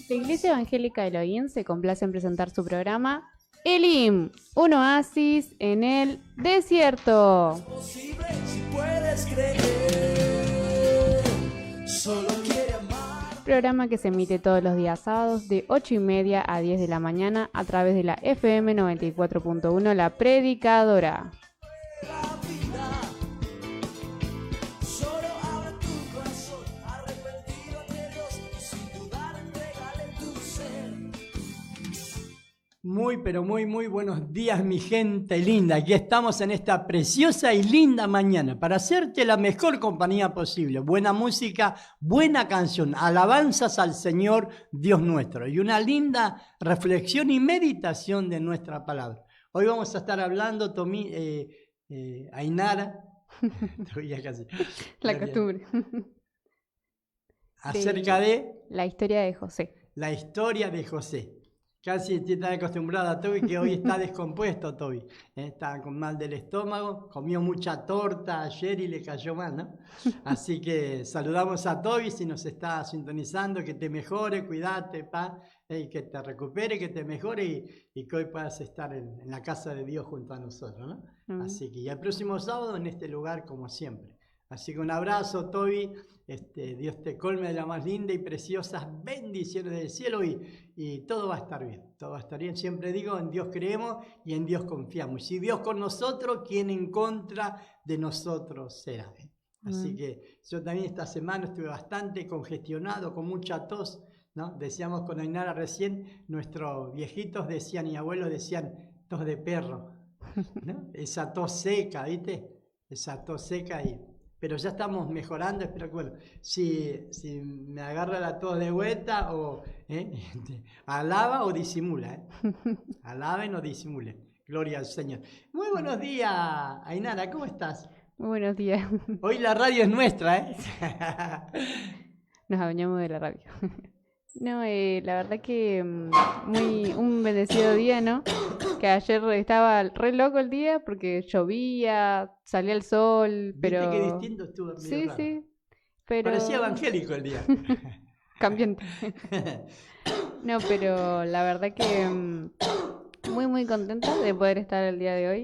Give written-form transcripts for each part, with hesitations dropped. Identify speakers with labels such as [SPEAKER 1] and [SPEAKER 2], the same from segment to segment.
[SPEAKER 1] La Iglesia Evangélica Elohim se complace en presentar su programa Elim, un oasis en el desierto.
[SPEAKER 2] Es posible si puedes creer. Solo quiere amar.
[SPEAKER 1] Programa que se emite todos los días sábados de 8:30 a 10 de la mañana a través de la FM 94.1 La Predicadora.
[SPEAKER 2] La vida. Solo abre tu corazón, arrepentido ante Dios y sin dudar entregale tu ser.
[SPEAKER 3] Muy, pero muy buenos días, mi gente linda. Aquí estamos en esta preciosa y linda mañana para hacerte la mejor compañía posible. Buena música, buena canción, alabanzas al Señor Dios nuestro y una linda reflexión y meditación de nuestra palabra. Hoy vamos a estar hablando, Ainara, ya casi,
[SPEAKER 1] La costumbre.
[SPEAKER 3] acerca de
[SPEAKER 1] La historia de José.
[SPEAKER 3] la historia de José. Casi está acostumbrada a Toby, que hoy está descompuesto, Toby. Está con mal del estómago, comió mucha torta ayer y le cayó mal, ¿no? Así que saludamos a Toby si nos está sintonizando, que te mejore, cuídate, y que te recupere, que te mejore y que hoy puedas estar en la casa de Dios junto a nosotros, ¿no? Así que y el próximo sábado en este lugar como siempre. Así que un abrazo, Toby. Dios te colme de las más lindas y preciosas bendiciones del cielo y todo va a estar bien. Todo va a estar bien. Siempre digo, en Dios creemos y en Dios confiamos. Si Dios con nosotros, ¿quién en contra de nosotros será? Así que yo también esta semana estuve bastante congestionado, con mucha tos, ¿no? Decíamos con Ainara recién, nuestros viejitos decían y abuelos decían tos de perro, ¿no? Esa tos seca, ¿viste? Esa tos seca pero ya estamos mejorando, espero que, bueno, si me agarra la tos de vuelta, alaba o disimula, alaben o disimulen, gloria al Señor. Muy buenos días, Ainara, ¿cómo estás?
[SPEAKER 1] Muy buenos días.
[SPEAKER 3] Hoy la radio es nuestra,
[SPEAKER 1] Nos adueñamos de la radio. No, la verdad que un bendecido día, ¿no? Que ayer estaba re loco el día porque llovía, salía el sol, pero...
[SPEAKER 3] ¿Viste qué distinto estuvo?
[SPEAKER 1] Sí,
[SPEAKER 3] raro.
[SPEAKER 1] sí, pero...
[SPEAKER 3] Parecía evangélico el día.
[SPEAKER 1] Cambiante. No, pero la verdad que muy contenta de poder estar el día de hoy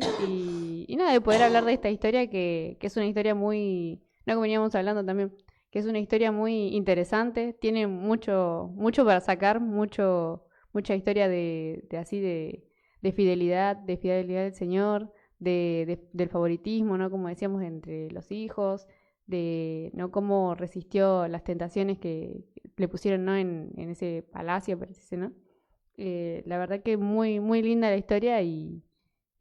[SPEAKER 1] y nada, de poder hablar de esta historia que es una historia muy... No, como veníamos hablando también, que es una historia muy interesante, tiene mucho para sacar, mucha historia de fidelidad del Señor, del favoritismo, ¿no? Como decíamos, entre los hijos, de no cómo resistió las tentaciones que le pusieron, ¿no? en ese palacio, parece, ¿no? La verdad que muy linda la historia y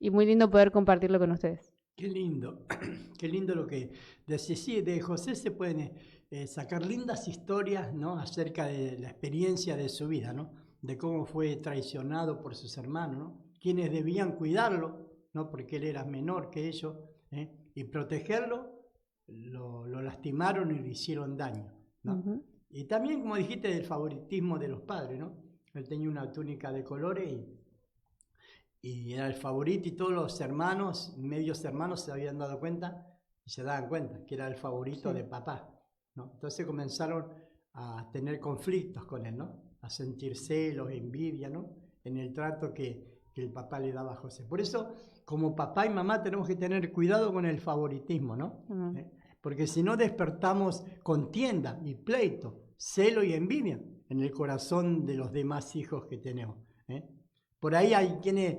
[SPEAKER 1] muy lindo poder compartirlo con ustedes.
[SPEAKER 3] Qué lindo lo que decís. Sí, de José se pueden sacar lindas historias, ¿no? Acerca de la experiencia de su vida, ¿no? De cómo fue traicionado por sus hermanos, ¿no? Quienes debían cuidarlo, ¿no? Porque él era menor que ellos, y protegerlo, lo lastimaron y le hicieron daño, ¿no?
[SPEAKER 1] Uh-huh.
[SPEAKER 3] Y también, como dijiste, del favoritismo de los padres, ¿no? Él tenía una túnica de colores y era el favorito y todos los hermanos, medios hermanos se habían dado cuenta y se daban cuenta que era el favorito de papá, ¿no? Entonces comenzaron a tener conflictos con él, ¿no? A sentir celos, envidia, ¿no? En el trato que el papá le daba a José. Por eso, como papá y mamá tenemos que tener cuidado con el favoritismo, ¿no?
[SPEAKER 1] Uh-huh.
[SPEAKER 3] Porque si no despertamos contienda y pleito, celo y envidia en el corazón de los demás hijos que tenemos. Por ahí hay quienes,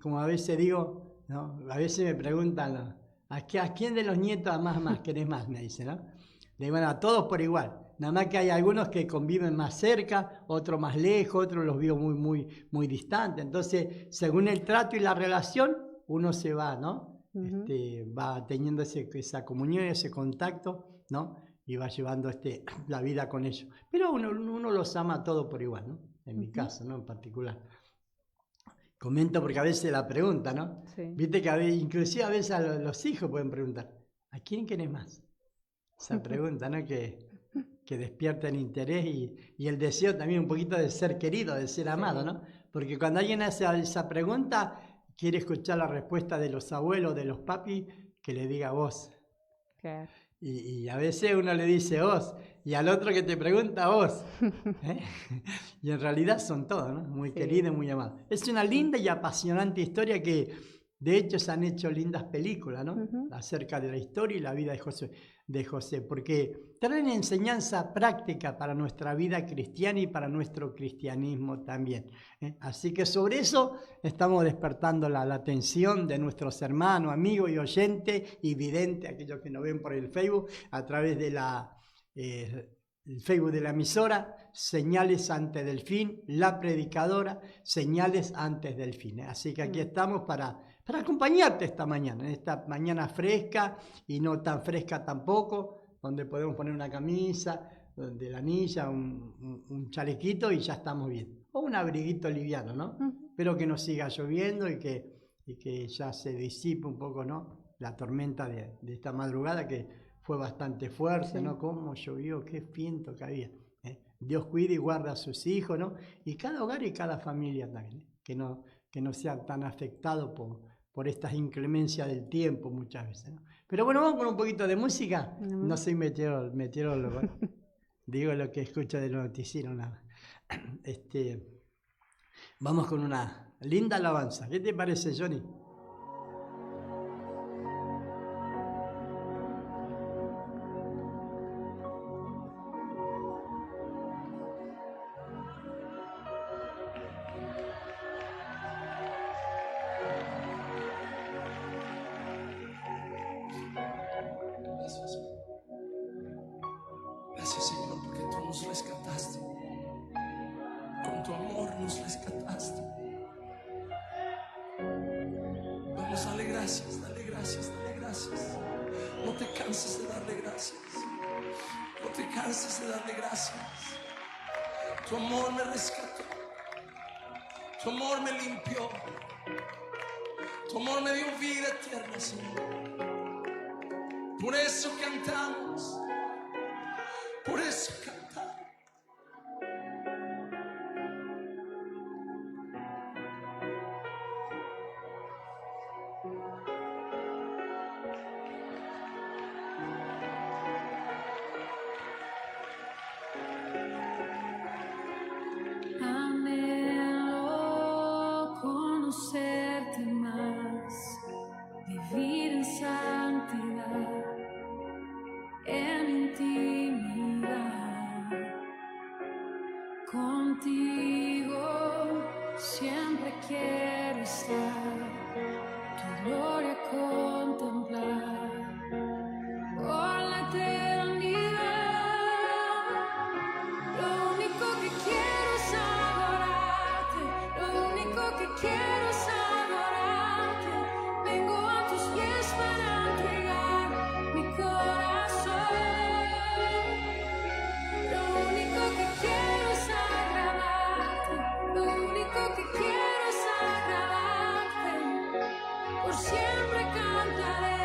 [SPEAKER 3] como a veces digo, ¿no? A veces me preguntan, ¿no? ¿A quién de los nietos más querés más? Me dicen, ¿no? Le digo, bueno, a todos por igual. Nada más que hay algunos que conviven más cerca, otros más lejos, otros los veo muy distantes. Entonces, según el trato y la relación, uno se va, ¿no? Uh-huh. Va teniendo esa comunión, ese contacto, ¿no? Y va llevando la vida con ellos. Pero uno los ama a todos por igual, ¿no? En mi caso, ¿no? En particular. Comento porque a veces la pregunta, ¿no?
[SPEAKER 1] Sí.
[SPEAKER 3] Viste que inclusive a veces los hijos pueden preguntar, ¿a quién querés más? Esa pregunta, ¿no? Que despierta el interés y el deseo también un poquito de ser querido, de ser amado, ¿no? Porque cuando alguien hace esa pregunta, quiere escuchar la respuesta de los abuelos, de los papis, que le diga vos.
[SPEAKER 1] Claro.
[SPEAKER 3] Y a veces uno le dice vos, y al otro que te pregunta a vos. ¿eh? Y en realidad son todos, ¿no? Muy
[SPEAKER 1] Sí.
[SPEAKER 3] queridos y muy amados. Es una linda y apasionante historia que, de hecho, se han hecho lindas películas, ¿no?
[SPEAKER 1] Ujú.
[SPEAKER 3] Acerca de la historia y la vida de José, porque traen enseñanza práctica para nuestra vida cristiana y para nuestro cristianismo también. ¿eh? Así que sobre eso estamos despertando la atención de nuestros hermanos, amigos y oyentes y videntes, aquellos que nos ven por el Facebook, a través de el Facebook de la emisora, Señales antes del fin, La Predicadora, Señales antes del fin. Así que aquí estamos para acompañarte esta mañana, en esta mañana fresca y no tan fresca tampoco, donde podemos poner una camisa, de la anilla, un chalequito y ya estamos bien. O un abriguito liviano, ¿no?
[SPEAKER 1] Ujú.
[SPEAKER 3] Espero que no siga lloviendo y que ya se disipe un poco, ¿no? La tormenta de esta madrugada que fue bastante fuerte,
[SPEAKER 1] Sí.
[SPEAKER 3] ¿no? Cómo llovió, qué viento que había. ¿eh? Dios cuida y guarda a sus hijos, ¿no? Y cada hogar y cada familia también, ¿eh? Que no sea tan afectado por estas inclemencias del tiempo muchas veces, ¿no? Pero bueno, vamos con un poquito de música.
[SPEAKER 1] Ujú.
[SPEAKER 3] No soy meteorólogo, ¿eh? Digo lo que escucho de los noticieros, nada. Vamos con una linda alabanza. ¿Qué te parece, Johnny?
[SPEAKER 2] Gracias. Gracias, Señor, porque tú nos rescataste. Con tu amor nos rescataste. Vamos, dale gracias, dale gracias, dale gracias. No te canses de darle gracias. No te canses de darle gracias. Tu amor me rescató. Tu amor me limpió. Tu amor me dio vida eterna, Señor. Por eso cantamos. Por eso cantamos.
[SPEAKER 4] Anhelo conocerte más, vivir en santidad, en intimidad. Contigo siempre quiero estar, tu gloria contemplar por la eternidad. Lo único que quiero es adorarte, lo único que quiero es adorarte. Vengo a tus pies para entregar mi corazón. Lo único que quiero es agradarte, lo único que quiero es agradarte. Por siempre cantaré.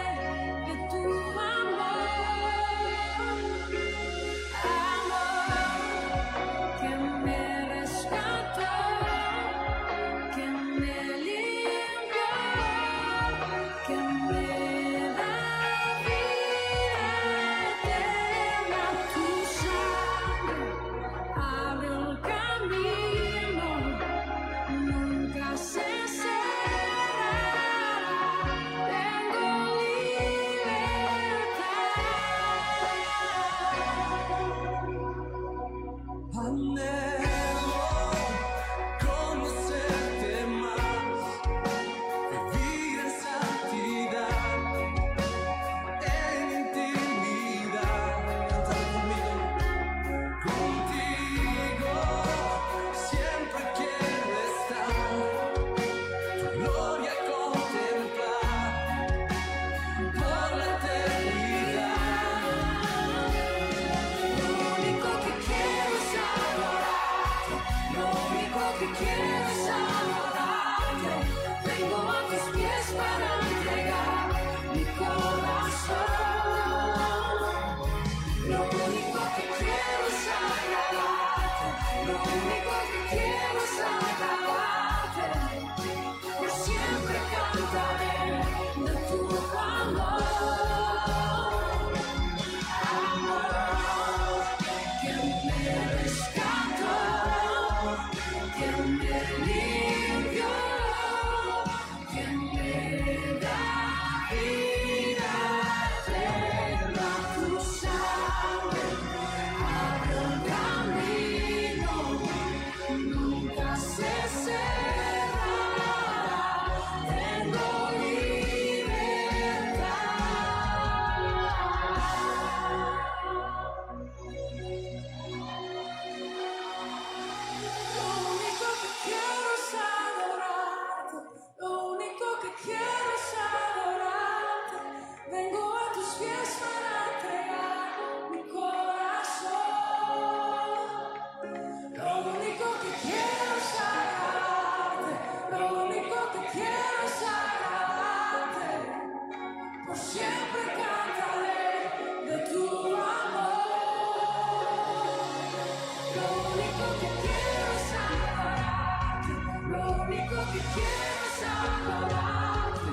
[SPEAKER 4] que quiero es adorarte.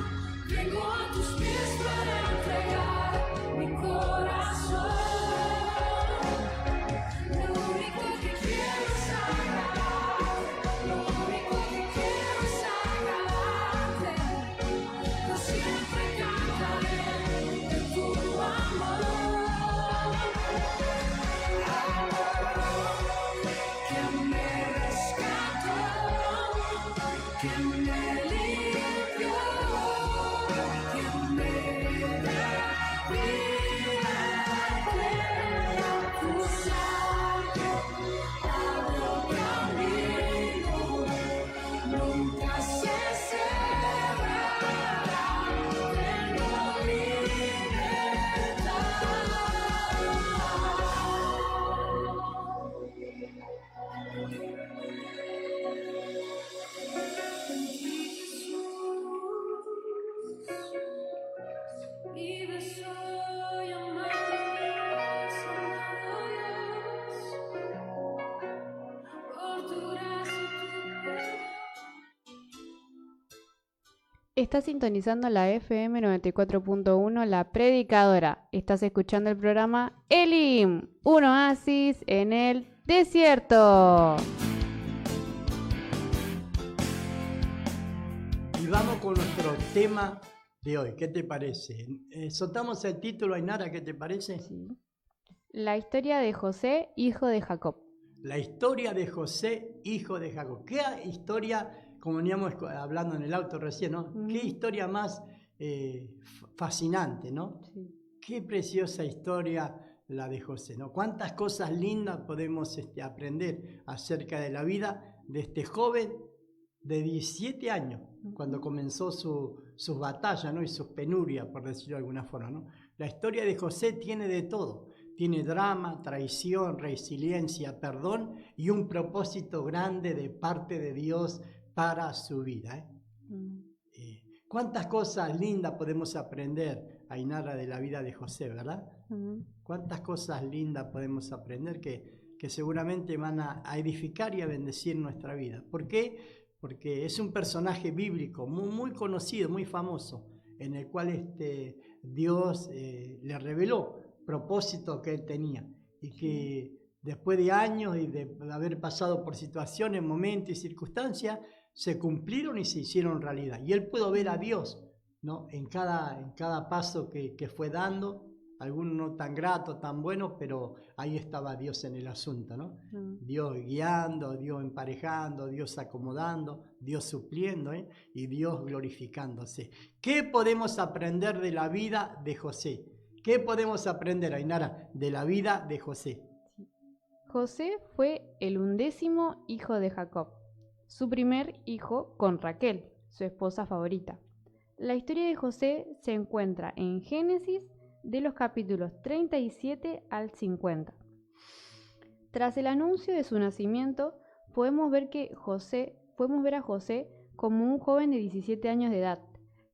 [SPEAKER 4] Vengo a tus pies para entregar mi corazón. Lo único que quiero es agradarte. Lo único que quiero es agradarte. Yo siempre cantaré de tu amor. Que me rescató, que me limpió, que me da vida eterna. Tu sangre abrió camino, nunca se cerrará. Tengo vive soy amado Dios, por tu gracia y tu perdón.
[SPEAKER 1] Estás sintonizando la FM 94.1, La Predicadora. Estás escuchando el programa Elim, un oasis en el desierto.
[SPEAKER 3] Y vamos con nuestro tema de hoy. ¿Qué te parece? Soltamos el título, Ainara, ¿qué te parece?
[SPEAKER 1] Sí. La historia de José, hijo de Jacob.
[SPEAKER 3] La historia de José, hijo de Jacob. ¿Qué historia, como veníamos hablando en el auto recién, ¿no? Qué historia más fascinante, ¿no?
[SPEAKER 1] Sí.
[SPEAKER 3] Qué preciosa historia la de José, ¿no? Cuántas cosas lindas podemos aprender acerca de la vida de este joven de 17 años, cuando comenzó sus batallas, ¿no? Y sus penurias, por decirlo de alguna forma, ¿no? La historia de José tiene de todo. Tiene drama, traición, resiliencia, perdón y un propósito grande de parte de Dios para su vida, ¿eh? ¿Cuántas cosas lindas podemos aprender, Ainara, de la vida de José, verdad? ¿Cuántas cosas lindas podemos aprender que seguramente van a edificar y a bendecir nuestra vida? ¿Por qué? Porque es un personaje bíblico muy, muy conocido, muy famoso, en el cual Dios le reveló propósito que él tenía y que después de años y de haber pasado por situaciones, momentos y circunstancias, se cumplieron y se hicieron realidad. Y él pudo ver a Dios, ¿no? en cada paso que fue dando, algunos no tan gratos, tan buenos, pero ahí estaba Dios en el asunto, ¿no? Dios guiando, Dios emparejando, Dios acomodando, Dios supliendo, y Dios glorificándose. ¿Qué podemos aprender de la vida de José? ¿Qué podemos aprender, Ainara, de la vida de José?
[SPEAKER 1] José fue el 11º hijo de Jacob, su primer hijo con Raquel, su esposa favorita. La historia de José se encuentra en Génesis de los capítulos 37 al 50. Tras el anuncio de su nacimiento, podemos ver a José como un joven de 17 años de edad,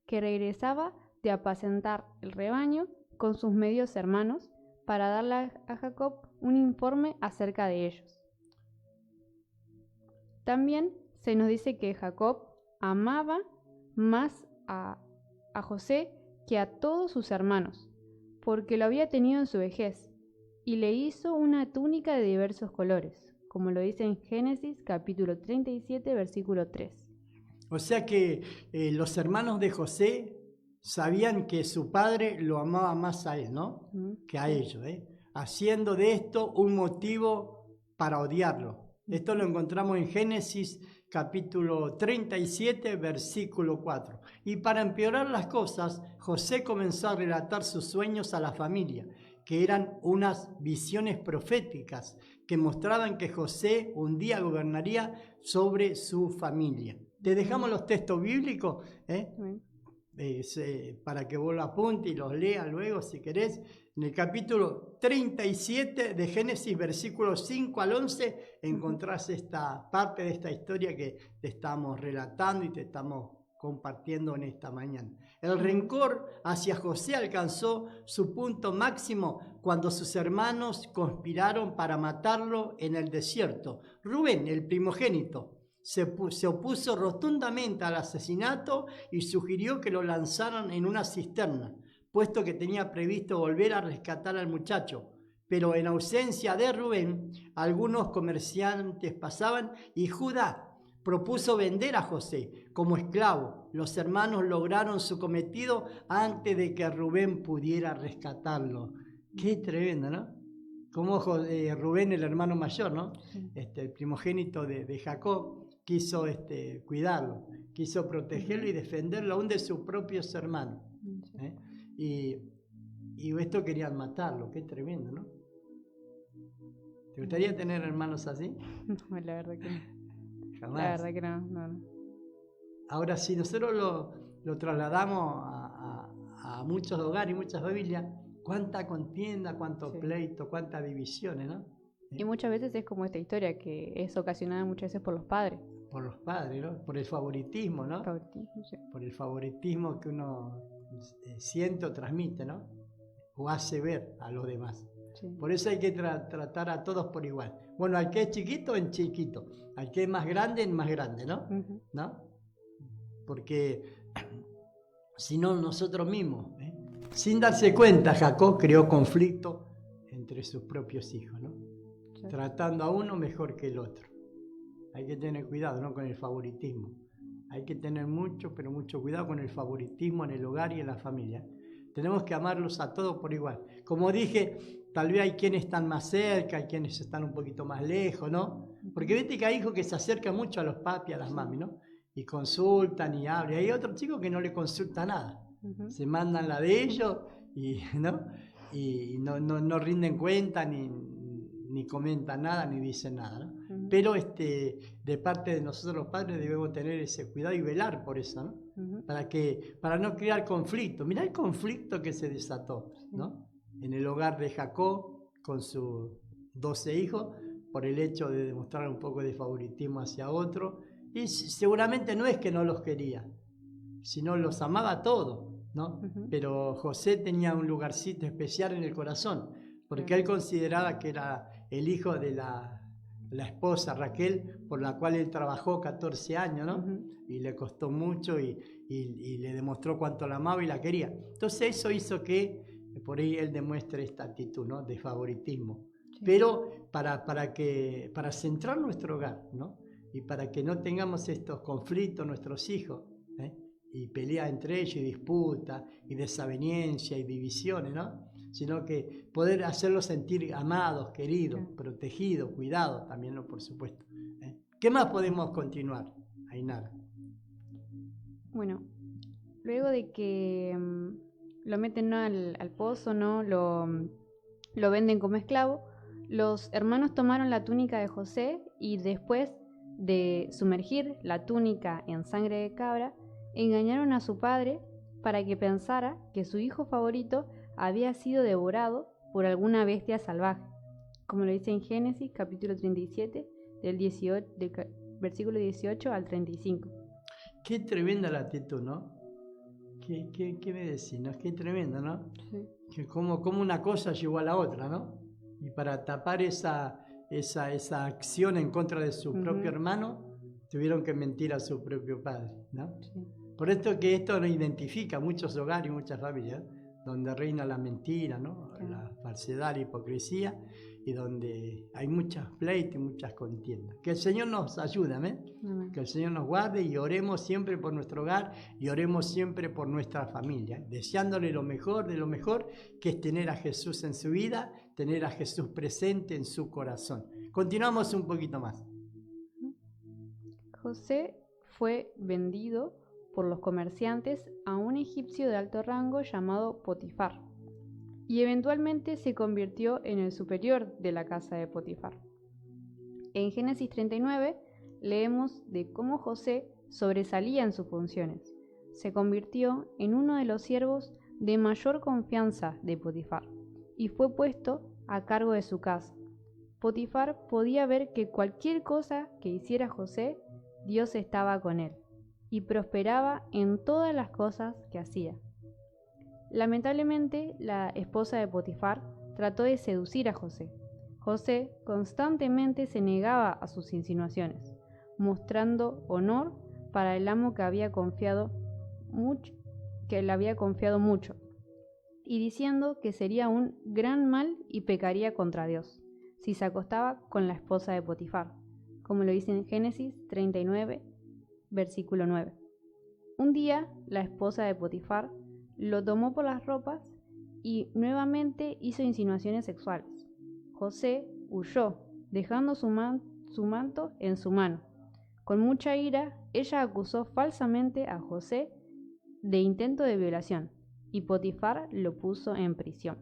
[SPEAKER 1] que regresaba de apacentar el rebaño con sus medios hermanos para darle a Jacob un informe acerca de ellos. También se nos dice que Jacob amaba más a José que a todos sus hermanos, porque lo había tenido en su vejez, y le hizo una túnica de diversos colores, como lo dice en Génesis capítulo 37, versículo 3.
[SPEAKER 3] O sea que los hermanos de José sabían que su padre lo amaba más a él, ¿no? Que a ellos, haciendo de esto un motivo para odiarlo. Esto lo encontramos en Génesis capítulo 37, versículo 4. Y para empeorar las cosas, José comenzó a relatar sus sueños a la familia, que eran unas visiones proféticas que mostraban que José un día gobernaría sobre su familia. Te dejamos los textos bíblicos, para que vos lo apuntes y los leas luego si querés. En el capítulo 37 de Génesis, versículos 5 al 11, encontrás esta parte de esta historia que te estamos relatando y te estamos compartiendo en esta mañana. El rencor hacia José alcanzó su punto máximo cuando sus hermanos conspiraron para matarlo en el desierto. Rubén, el primogénito, se opuso rotundamente al asesinato y sugirió que lo lanzaran en una cisterna, puesto que tenía previsto volver a rescatar al muchacho. Pero en ausencia de Rubén, algunos comerciantes pasaban y Judá propuso vender a José como esclavo. Los hermanos lograron su cometido antes de que Rubén pudiera rescatarlo. Qué tremendo, ¿no? Como Rubén, el hermano mayor, ¿no? El primogénito de Jacob, quiso cuidarlo, quiso protegerlo y defenderlo aún de sus propios hermanos. ¿eh? Y esto querían matarlo, qué tremendo, ¿no? ¿Te gustaría tener hermanos así?
[SPEAKER 1] No, la verdad que no.
[SPEAKER 3] Jamás.
[SPEAKER 1] La verdad que no.
[SPEAKER 3] Ahora, si nosotros lo trasladamos a muchos hogares y muchas familias, cuánta contienda, cuánto
[SPEAKER 1] Sí.
[SPEAKER 3] pleito, cuántas divisiones, ¿no?
[SPEAKER 1] Y muchas veces es como esta historia que es ocasionada muchas veces por los padres.
[SPEAKER 3] Por los padres, ¿no? Por el favoritismo, ¿no?
[SPEAKER 1] Favoritismo, sí.
[SPEAKER 3] Por el favoritismo que uno siente o transmite, ¿no? O hace ver a los demás.
[SPEAKER 1] Sí.
[SPEAKER 3] Por eso hay que tratar a todos por igual. Bueno, al que es chiquito, en chiquito. Al que es más grande, en más grande, ¿no?
[SPEAKER 1] Ujú.
[SPEAKER 3] ¿No? Porque si no, nosotros mismos, sin darse cuenta, Jacob creó conflicto entre sus propios hijos, ¿no?
[SPEAKER 1] Sí.
[SPEAKER 3] Tratando a uno mejor que el otro. Hay que tener cuidado, ¿no? Con el favoritismo. Hay que tener mucho, pero mucho cuidado con el favoritismo en el hogar y en la familia. Tenemos que amarlos a todos por igual. Como dije, tal vez hay quienes están más cerca, hay quienes están un poquito más lejos, ¿no? Porque viste que hay hijos que se acercan mucho a los papis, a las mami, ¿no? Y consultan y hablan. Hay otros chicos que no le consulta nada.
[SPEAKER 1] Ujú.
[SPEAKER 3] Se mandan la de ellos y no rinden cuenta, ni comentan nada, ni dicen nada, ¿no?
[SPEAKER 1] Ujú.
[SPEAKER 3] Pero de parte de nosotros los padres debemos tener ese cuidado y velar por eso, ¿no?
[SPEAKER 1] Ujú.
[SPEAKER 3] Para no crear conflicto. Mirá el conflicto que se desató, ¿no? En el hogar de Jacob con sus 12 hijos, por el hecho de demostrar un poco de favoritismo hacia otro. Y seguramente no es que no los quería, sino los amaba a todos, ¿no?
[SPEAKER 1] Ujú.
[SPEAKER 3] Pero José tenía un lugarcito especial en el corazón, porque él consideraba que era el hijo de la esposa Raquel, por la cual él trabajó 14 años, ¿no?
[SPEAKER 1] Ujú.
[SPEAKER 3] Y le costó mucho y le demostró cuánto la amaba y la quería. Entonces eso hizo que por ahí él demuestre esta actitud, ¿no? De favoritismo.
[SPEAKER 1] Sí.
[SPEAKER 3] Pero para centrar nuestro hogar, ¿no? Y para que no tengamos estos conflictos nuestros hijos, y pelea entre ellos, y disputa, y desaveniencia, y divisiones, ¿no? Sino que poder hacerlos sentir amados, queridos, protegidos, cuidados también, ¿no? Por supuesto. ¿Qué más podemos continuar, Ainara?
[SPEAKER 1] Bueno, luego de que lo meten, ¿no? al pozo, ¿no? Lo venden como esclavo, los hermanos tomaron la túnica de José y después de sumergir la túnica en sangre de cabra, engañaron a su padre para que pensara que su hijo favorito había sido devorado por alguna bestia salvaje, como lo dice en Génesis capítulo 37, versículo 18 al 35.
[SPEAKER 3] Qué tremenda la actitud, ¿no? ¿Qué me decís? ¿No? Qué tremenda, ¿no?
[SPEAKER 1] Sí.
[SPEAKER 3] Que como una cosa llegó a la otra, ¿no? Y para tapar esa acción en contra de su propio hermano, tuvieron que mentir a su propio padre, ¿no?
[SPEAKER 1] Sí.
[SPEAKER 3] Por esto que esto nos identifica a muchos hogares y muchas familias, donde reina la mentira, ¿no? La falsedad, la hipocresía, y donde hay muchas pleitos y muchas contiendas. Que el Señor nos ayude, ¿eh?
[SPEAKER 1] Amén.
[SPEAKER 3] Que el Señor nos guarde y oremos siempre por nuestro hogar y oremos siempre por nuestra familia, deseándole lo mejor de lo mejor, que es tener a Jesús en su vida, tener a Jesús presente en su corazón. Continuamos un poquito más.
[SPEAKER 1] José fue vendido por los comerciantes a un egipcio de alto rango llamado Potifar, y eventualmente se convirtió en el superior de la casa de Potifar. En Génesis 39 leemos de cómo José sobresalía en sus funciones. Se convirtió en uno de los siervos de mayor confianza de Potifar y fue puesto a cargo de su casa. Potifar podía ver que cualquier cosa que hiciera José, Dios estaba con él y prosperaba en todas las cosas que hacía. Lamentablemente, la esposa de Potifar trató de seducir a José. José constantemente se negaba a sus insinuaciones. mostrando honor para el amo que le había confiado mucho, y diciendo que sería un gran mal y pecaría contra Dios si se acostaba con la esposa de Potifar, como lo dice en Génesis 39, versículo 9. Un día la esposa de Potifar lo tomó por las ropas y nuevamente hizo insinuaciones sexuales. José huyó, dejando su manto en su mano. Con mucha ira, ella acusó falsamente a José de intento de violación, y Potifar lo puso en prisión,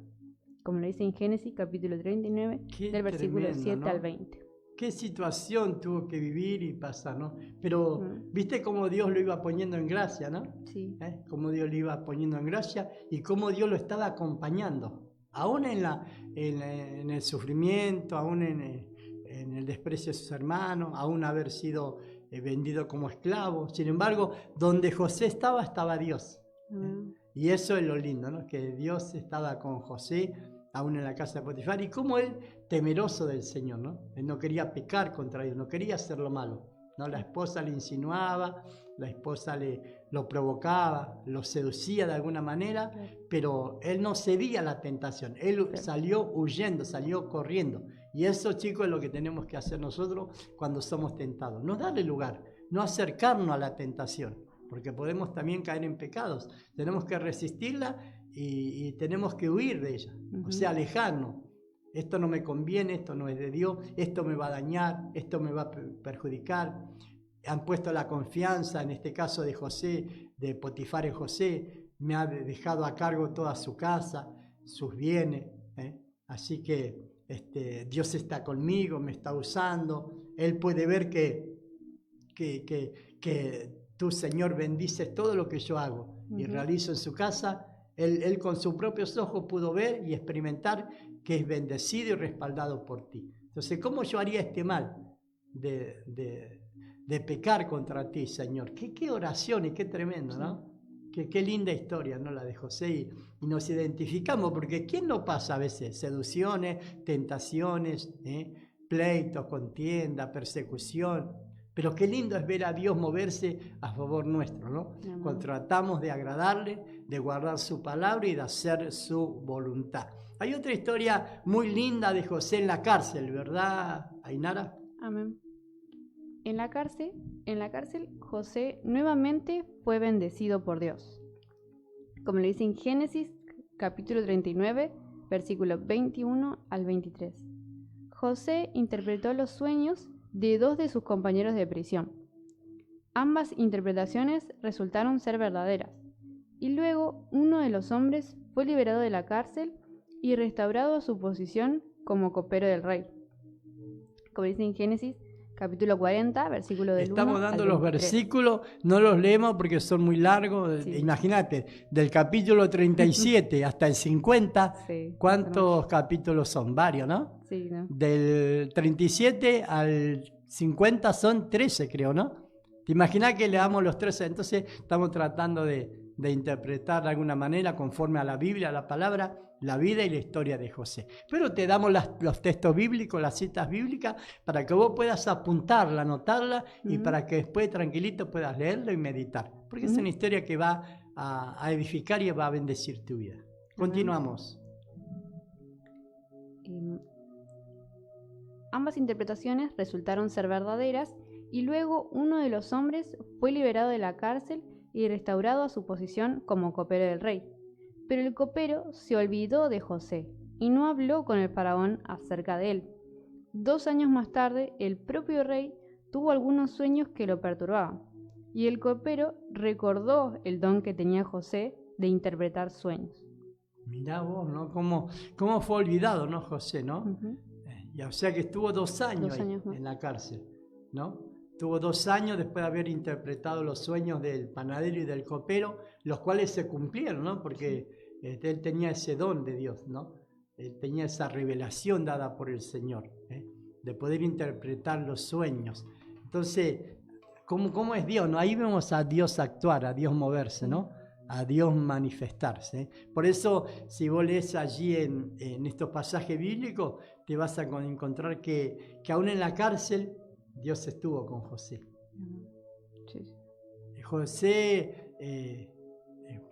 [SPEAKER 1] como lo dice en Génesis capítulo 39,
[SPEAKER 3] Qué
[SPEAKER 1] del versículo
[SPEAKER 3] tremendo,
[SPEAKER 1] 7
[SPEAKER 3] ¿no?
[SPEAKER 1] al 20.
[SPEAKER 3] Qué situación tuvo que vivir y pasar, ¿no? Pero
[SPEAKER 1] Mm.
[SPEAKER 3] viste cómo Dios lo iba poniendo en gracia, ¿no?
[SPEAKER 1] Sí.
[SPEAKER 3] Cómo Dios lo iba poniendo en gracia y cómo Dios lo estaba acompañando, aún en el sufrimiento, aún en el desprecio de sus hermanos, aún haber sido vendido como esclavo. Sin embargo, donde José estaba Dios.
[SPEAKER 1] Mm.
[SPEAKER 3] Y eso es lo lindo, ¿no? Que Dios estaba con José, aún en la casa de Potifar, y como él, temeroso del Señor, ¿no? Él no quería pecar contra Dios, no quería hacer lo malo, ¿no? La esposa le insinuaba, la esposa lo provocaba, lo seducía de alguna manera, pero él no cedía a la tentación, él salió huyendo, salió corriendo. Y eso, chicos, es lo que tenemos que hacer nosotros cuando somos tentados, no darle lugar, no acercarnos a la tentación, porque podemos también caer en pecados. Tenemos que resistirla y tenemos que huir de ella, o sea, alejarnos. Esto no me conviene, esto no es de Dios, esto me va a dañar, esto me va a perjudicar. Han puesto la confianza, en este caso de José, de Potifar en José, me ha dejado a cargo toda su casa, sus bienes, así que Dios está conmigo, me está usando. Él puede ver que tú, Señor, bendices todo lo que yo hago y realizo en su casa. Él con sus propios ojos pudo ver y experimentar que es bendecido y respaldado por ti. Entonces, ¿cómo yo haría este mal de pecar contra ti, Señor? Qué oración y qué tremendo, ¿no? Qué linda historia, ¿no? La de José, y nos identificamos, porque ¿quién no pasa a veces seducciones, tentaciones, pleitos, contienda, persecución? Pero qué lindo es ver a Dios moverse a favor nuestro, ¿no? Cuando tratamos de agradarle, de guardar su palabra y de hacer su voluntad. Hay otra historia muy linda de José en la cárcel, ¿verdad, Ainara?
[SPEAKER 1] Amén. En la cárcel, José nuevamente fue bendecido por Dios. Como lo dice en Génesis capítulo 39, versículos 21 al 23. José interpretó los sueños de dos de sus compañeros de prisión. Ambas interpretaciones resultaron ser verdaderas, y luego uno de los hombres fue liberado de la cárcel y restaurado a su posición como copero del rey. Como dice en Génesis capítulo 40, versículo del 1
[SPEAKER 3] Estamos dando
[SPEAKER 1] al
[SPEAKER 3] los
[SPEAKER 1] 23.
[SPEAKER 3] versículos, no los leemos porque son muy largos.
[SPEAKER 1] Sí.
[SPEAKER 3] Imagínate, del capítulo 37 hasta el 50,
[SPEAKER 1] Sí,
[SPEAKER 3] ¿cuántos capítulos son? Varios, ¿no?
[SPEAKER 1] Sí, ¿no?
[SPEAKER 3] Del 37 al 50 son 13, creo, ¿no? ¿Te imaginas que leamos los 13? Entonces estamos tratando de interpretar de alguna manera, conforme a la Biblia, a la palabra, la vida y la historia de José. Pero te damos los textos bíblicos, las citas bíblicas, para que vos puedas apuntarla, anotarla, y para que después tranquilito puedas leerlo y meditar. Porque es una historia que va a edificar y va a bendecir tu vida. Continuamos.
[SPEAKER 1] Ambas interpretaciones resultaron ser verdaderas, y luego uno de los hombres fue liberado de la cárcel y restaurado a su posición como copero del rey. Pero el copero se olvidó de José y no habló con el faraón acerca de él. 2 años más tarde, el propio rey tuvo algunos sueños que lo perturbaban, y el copero recordó el don que tenía José de interpretar sueños.
[SPEAKER 3] Mirá vos, ¿no? ¿Cómo fue olvidado, ¿no, José, no? O sea que estuvo 2 años,
[SPEAKER 1] 2 años más
[SPEAKER 3] en la cárcel, ¿no? Tuvo 2 años después de haber interpretado los sueños del panadero y del copero, los cuales se cumplieron, ¿no? Porque él tenía ese don de Dios, ¿no? Él tenía esa revelación dada por el Señor, de poder interpretar los sueños. Entonces, ¿cómo es Dios, no? Ahí vemos a Dios actuar, a Dios moverse, ¿no? A Dios manifestarse. Por eso, si vos lees allí en estos pasajes bíblicos, te vas a encontrar que aún en la cárcel, Dios estuvo con José.
[SPEAKER 1] Sí, sí.
[SPEAKER 3] José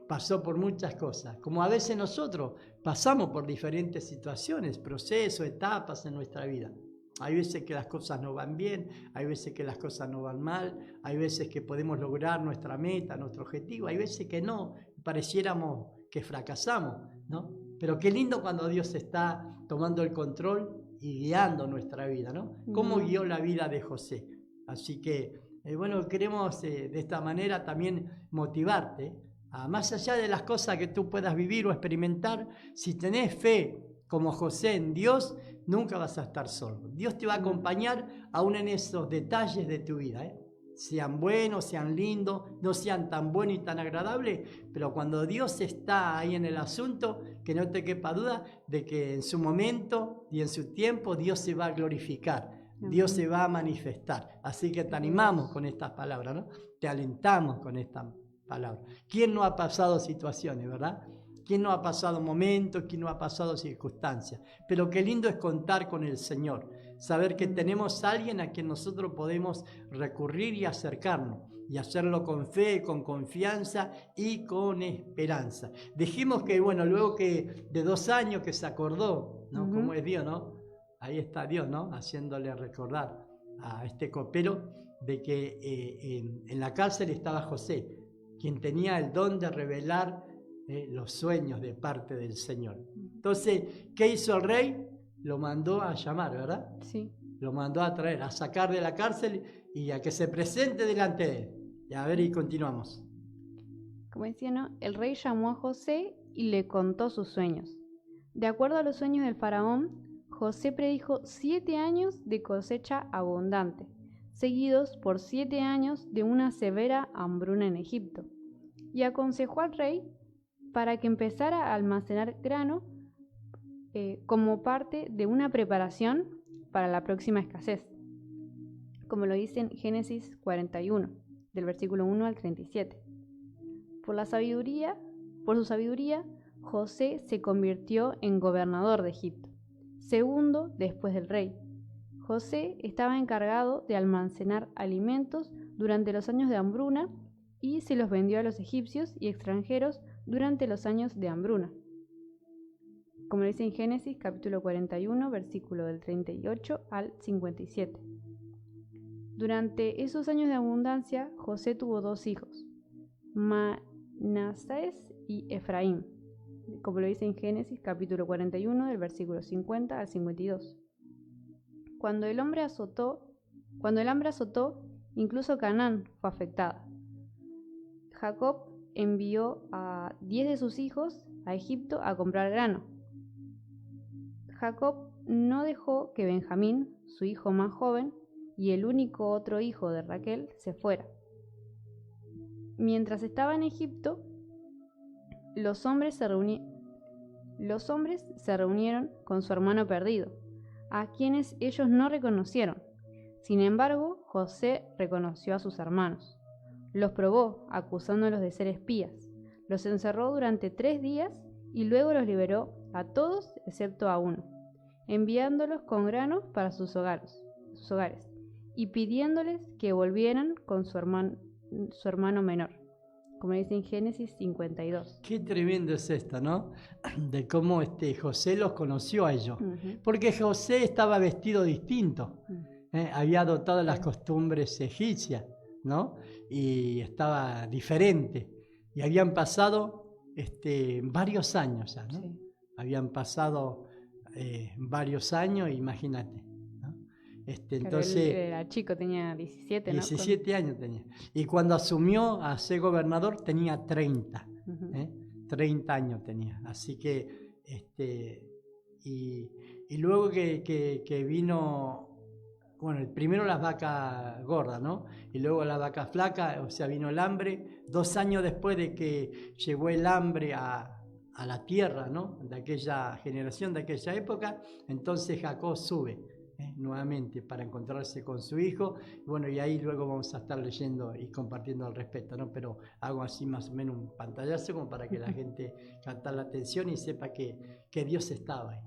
[SPEAKER 3] pasó por muchas cosas, como a veces nosotros pasamos por diferentes situaciones, procesos, etapas en nuestra vida. Hay veces que las cosas no van bien, hay veces que las cosas no van mal, hay veces que podemos lograr nuestra meta, nuestro objetivo, hay veces que no, pareciéramos que fracasamos, ¿no? Pero qué lindo cuando Dios está tomando el control y guiando nuestra vida, ¿no? ¿Cómo guió la vida de José? Así que, bueno, queremos de esta manera también motivarte a, más allá de las cosas que tú puedas vivir o experimentar, si tenés fe como José en Dios, nunca vas a estar solo. Dios te va a acompañar aún en esos detalles de tu vida, sean buenos, sean lindos, no sean tan buenos y tan agradables, pero cuando Dios está ahí en el asunto, que no te quepa duda de que en su momento y en su tiempo Dios se va a glorificar, Dios se va a manifestar. Así que te animamos con estas palabras, ¿no? Te alentamos con estas palabras. ¿Quién no ha pasado situaciones, verdad? ¿Quién no ha pasado momentos? ¿Quién no ha pasado circunstancias? Pero qué lindo es contar con el Señor, saber que tenemos a alguien a quien nosotros podemos recurrir y acercarnos, y hacerlo con fe, con confianza y con esperanza. Dijimos que, bueno, luego que de 2 años que se acordó, ¿no? Cómo es Dios, ¿no? Ahí está Dios, ¿no? Haciéndole recordar a este copero de que en la cárcel estaba José, quien tenía el don de revelar los sueños de parte del Señor. Entonces, ¿qué hizo el rey? Lo mandó a llamar, ¿verdad?
[SPEAKER 1] Sí.
[SPEAKER 3] Lo mandó a traer, a sacar de la cárcel y a que se presente delante de él. Y a ver, y continuamos.
[SPEAKER 1] Como decía, ¿no? El rey llamó a José y le contó sus sueños. De acuerdo a los sueños del faraón, José predijo 7 años de cosecha abundante, seguidos por 7 años de una severa hambruna en Egipto, y aconsejó al rey para que empezara a almacenar grano como parte de una preparación para la próxima escasez, como lo dice en Génesis 41, del versículo 1 al 37. Por su sabiduría, José se convirtió en gobernador de Egipto, segundo después del rey. José estaba encargado de almacenar alimentos durante los años de hambruna y se los vendió a los egipcios y extranjeros durante los años de hambruna, como dice en Génesis capítulo 41, versículo del 38 al 57. Durante esos años de abundancia, José tuvo 2 hijos, Manasés y Efraín, como lo dice en Génesis capítulo 41, del versículo 50 al 52. Cuando el hambre azotó, incluso Canaán fue afectada. Jacob envió a 10 de sus hijos a Egipto a comprar grano. Jacob no dejó que Benjamín, su hijo más joven, y el único otro hijo de Raquel, se fuera. Mientras estaba en Egipto, los hombres se reunieron con su hermano perdido, a quienes ellos no reconocieron. Sin embargo, José reconoció a sus hermanos. Los probó, acusándolos de ser espías. Los encerró durante 3 días y luego los liberó a todos excepto a uno, enviándolos con granos para sus hogares y pidiéndoles que volvieran con su hermano menor, como dice en Génesis 52.
[SPEAKER 3] Qué tremendo es esto, ¿no? De cómo José los conoció a ellos. Porque José estaba vestido distinto. Había adoptado las costumbres egipcias, ¿no? Y estaba diferente. Y habían pasado varios años ya, ¿no? Sí. Habían pasado varios años, imagínate, ¿no? Entonces,
[SPEAKER 1] él era chico, tenía 17, ¿no?
[SPEAKER 3] 17 años tenía. Y cuando asumió a ser gobernador tenía 30. 30 años tenía. Así que, y luego que vino, bueno, primero las vacas gordas, ¿no? Y luego las vacas flacas, o sea, vino el hambre. 2 años después de que llegó el hambre a la tierra, ¿no? De aquella generación, de aquella época, entonces Jacob sube nuevamente para encontrarse con su hijo. Bueno, y ahí luego vamos a estar leyendo y compartiendo al respecto, ¿no? Pero hago así más o menos un pantallazo como para que la gente capte la atención y sepa que Dios estaba ahí.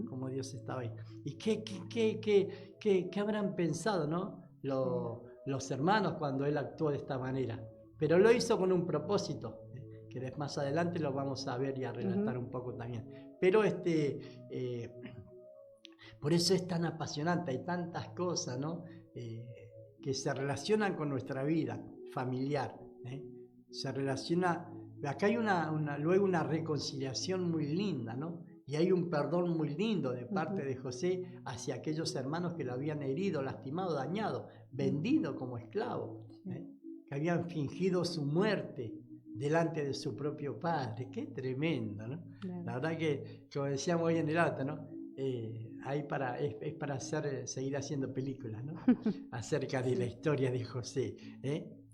[SPEAKER 3] Como Dios estaba ahí. ¿Y qué habrán pensado, no? los hermanos cuando él actuó de esta manera. Pero lo hizo con un propósito, que más adelante lo vamos a ver y a relatar un poco también. Pero por eso es tan apasionante, hay tantas cosas, ¿no? Que se relacionan con nuestra vida familiar. Se relaciona, acá hay luego una reconciliación muy linda, ¿no? Y hay un perdón muy lindo de parte de José hacia aquellos hermanos que lo habían herido, lastimado, dañado, vendido como esclavo, que habían fingido su muerte delante de su propio padre. Qué tremendo, ¿no? Claro. La verdad que, como decíamos hoy en el auto, ¿no? Es para seguir haciendo películas, ¿no? Acerca de la historia de José.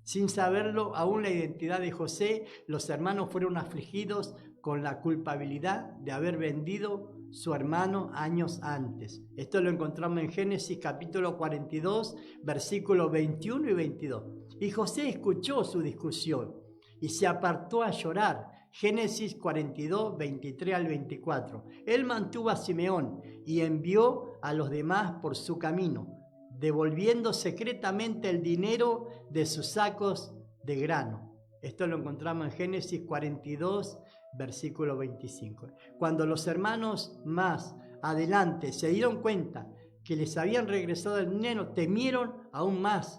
[SPEAKER 3] Sin saberlo, aún la identidad de José, los hermanos fueron afligidos con la culpabilidad de haber vendido su hermano años antes. Esto lo encontramos en Génesis capítulo 42, versículos 21 y 22. Y José escuchó su discusión y se apartó a llorar. Génesis 42, 23 al 24. Él mantuvo a Simeón y envió a los demás por su camino, devolviendo secretamente el dinero de sus sacos de grano. Esto lo encontramos en Génesis 42, versículo 25. Cuando los hermanos más adelante se dieron cuenta que les habían regresado el dinero, temieron aún más.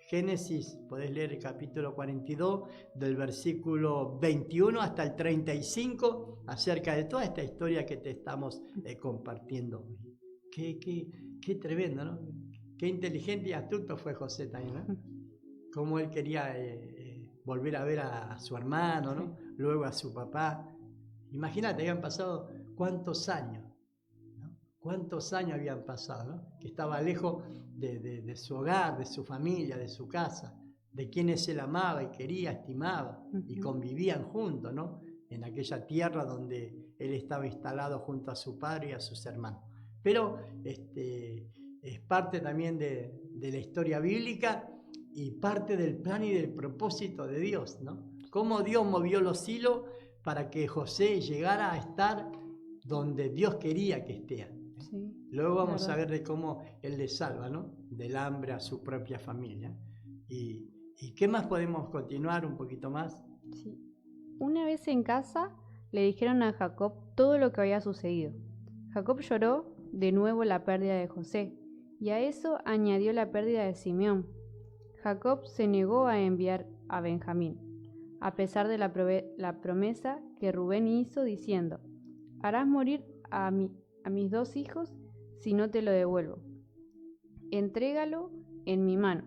[SPEAKER 3] Génesis, podés leer el capítulo 42, del versículo 21 hasta el 35, acerca de toda esta historia que te estamos compartiendo. Qué tremendo, ¿no? Qué inteligente y astuto fue José también, ¿no? Cómo él quería volver a ver a su hermano, ¿no? Luego a su papá. Imagínate, habían pasado cuántos años, ¿no? Cuántos años habían pasado, ¿no? Que estaba lejos de su hogar, de su familia, de su casa, de quienes él amaba y quería, estimaba, y convivían juntos, ¿no? En aquella tierra donde él estaba instalado junto a su padre y a sus hermanos. Pero es parte también de la historia bíblica y parte del plan y del propósito de Dios, ¿no? Cómo Dios movió los hilos para que José llegara a estar donde Dios quería que esté. Sí, luego vamos a ver de cómo Él le salva, ¿no? Del hambre a su propia familia. ¿Y qué más podemos continuar un poquito más?
[SPEAKER 1] Sí. Una vez en casa le dijeron a Jacob todo lo que había sucedido. Jacob lloró de nuevo la pérdida de José, y a eso añadió la pérdida de Simeón. Jacob se negó a enviar a Benjamín, a pesar de la promesa que Rubén hizo diciendo: harás morir a mis 2 hijos si no te lo devuelvo. Entrégalo en mi mano,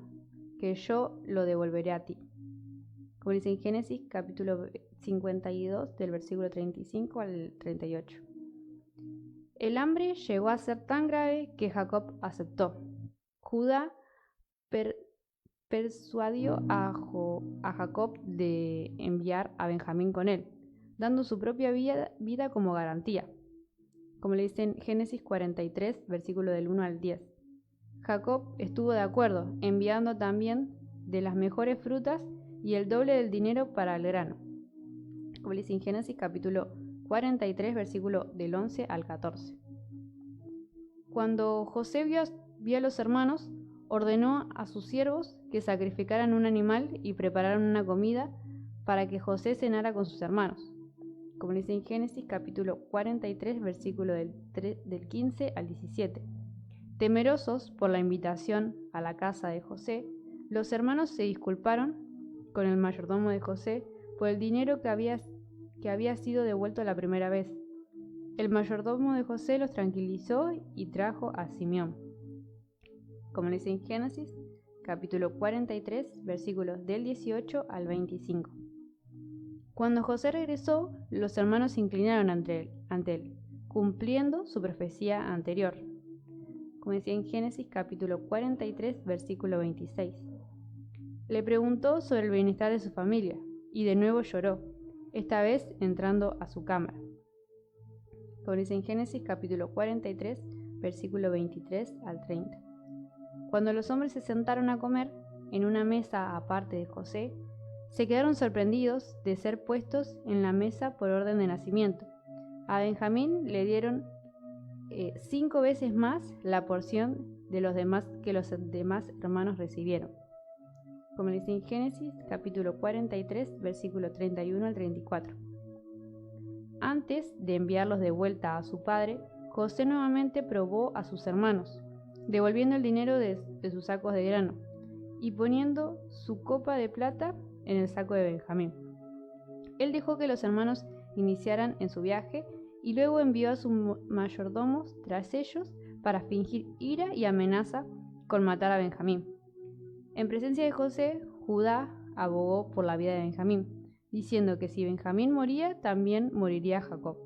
[SPEAKER 1] que yo lo devolveré a ti. Como dice en Génesis capítulo 52 del versículo 35 al 38. El hambre llegó a ser tan grave que Jacob aceptó. Judá persuadió a Jacob de enviar a Benjamín con él, dando su propia vida como garantía. Como le dice en Génesis 43, versículo del 1 al 10. Jacob estuvo de acuerdo, enviando también de las mejores frutas y el doble del dinero para el grano. Como le dice en Génesis capítulo 43, versículo del 11 al 14. Cuando José vio a los hermanos, ordenó a sus siervos que sacrificaran un animal y prepararan una comida para que José cenara con sus hermanos. Como dice en Génesis capítulo 43, versículo del 15 al 17. Temerosos por la invitación a la casa de José, los hermanos se disculparon con el mayordomo de José por el dinero que había sido devuelto la primera vez. El mayordomo de José los tranquilizó y trajo a Simeón. Como dice en Génesis, capítulo 43, versículos del 18 al 25. Cuando José regresó, los hermanos se inclinaron ante él, cumpliendo su profecía anterior. Como decía en Génesis, capítulo 43, versículo 26. Le preguntó sobre el bienestar de su familia, y de nuevo lloró, esta vez entrando a su cámara. Como dice en Génesis, capítulo 43, versículo 23 al 30. Cuando los hombres se sentaron a comer en una mesa aparte de José, se quedaron sorprendidos de ser puestos en la mesa por orden de nacimiento. A Benjamín le dieron 5 veces más la porción de los demás que los demás hermanos recibieron. Como dice en Génesis, capítulo 43, versículo 31 al 34. Antes de enviarlos de vuelta a su padre, José nuevamente probó a sus hermanos, devolviendo el dinero de sus sacos de grano y poniendo su copa de plata en el saco de Benjamín. Él dejó que los hermanos iniciaran en su viaje y luego envió a sus mayordomos tras ellos para fingir ira y amenaza con matar a Benjamín. En presencia de José, Judá abogó por la vida de Benjamín, diciendo que si Benjamín moría, también moriría Jacob.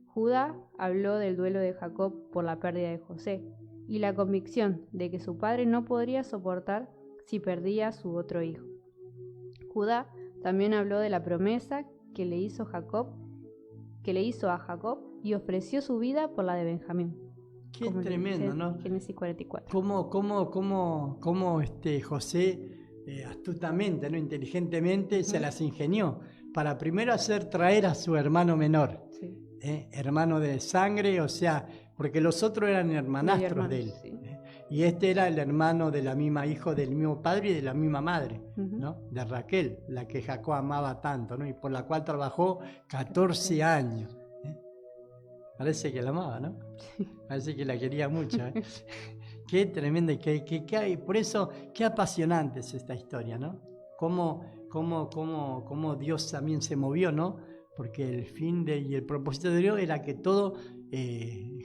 [SPEAKER 1] Judá habló del duelo de Jacob por la pérdida de José y la convicción de que su padre no podría soportar si perdía a su otro hijo. Judá también habló de la promesa que le hizo a Jacob y ofreció su vida por la de Benjamín.
[SPEAKER 3] Qué
[SPEAKER 1] Como
[SPEAKER 3] tremendo,
[SPEAKER 1] dice
[SPEAKER 3] ¿no?
[SPEAKER 1] Génesis 44.
[SPEAKER 3] Cómo José astutamente, ¿no? Inteligentemente se las ingenió para primero hacer traer a su hermano menor,
[SPEAKER 1] Sí.
[SPEAKER 3] hermano de sangre, o sea, porque los otros eran hermanastros
[SPEAKER 1] hermanos,
[SPEAKER 3] de él.
[SPEAKER 1] sí.
[SPEAKER 3] Y este era el hermano de la misma hijo del mismo padre y de la misma madre,
[SPEAKER 1] Ujú.
[SPEAKER 3] ¿no? De Raquel, la que Jacob amaba tanto, ¿no? Y por la cual trabajó 14 años. Parece que la amaba, ¿no? Parece que la quería mucho. Qué tremendo, por eso, qué apasionante es esta historia, ¿no? Cómo Dios también se movió, ¿no? Porque el fin y el propósito de Dios era que todo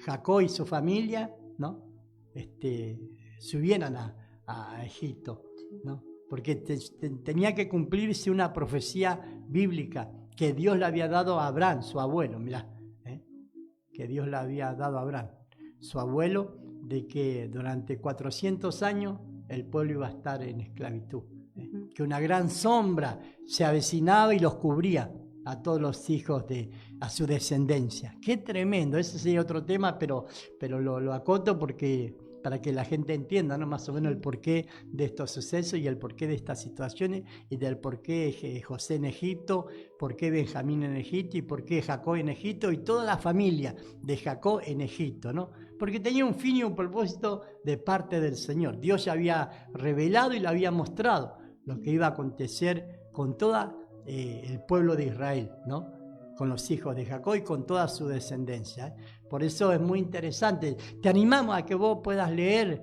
[SPEAKER 3] Jacob y su familia, ¿no? Subieran a Egipto, ¿no? Porque tenía que cumplirse una profecía bíblica que Dios le había dado a Abraham, su abuelo, mirá, que Dios le había dado a Abraham, su abuelo, de que durante 400 años el pueblo iba a estar en esclavitud, que una gran sombra se avecinaba y los cubría a todos los hijos a su descendencia. Qué tremendo, ese sería otro tema, pero lo acoto para que la gente entienda, ¿no? Más o menos el porqué de estos sucesos y el porqué de estas situaciones y del porqué José en Egipto, por qué Benjamín en Egipto y por qué Jacob en Egipto y toda la familia de Jacob en Egipto, ¿no? Porque tenía un fin y un propósito de parte del Señor. Dios ya había revelado y le había mostrado lo que iba a acontecer con todo el pueblo de Israel, ¿no? Con los hijos de Jacob y con toda su descendencia. Por eso es muy interesante. Te animamos a que vos puedas leer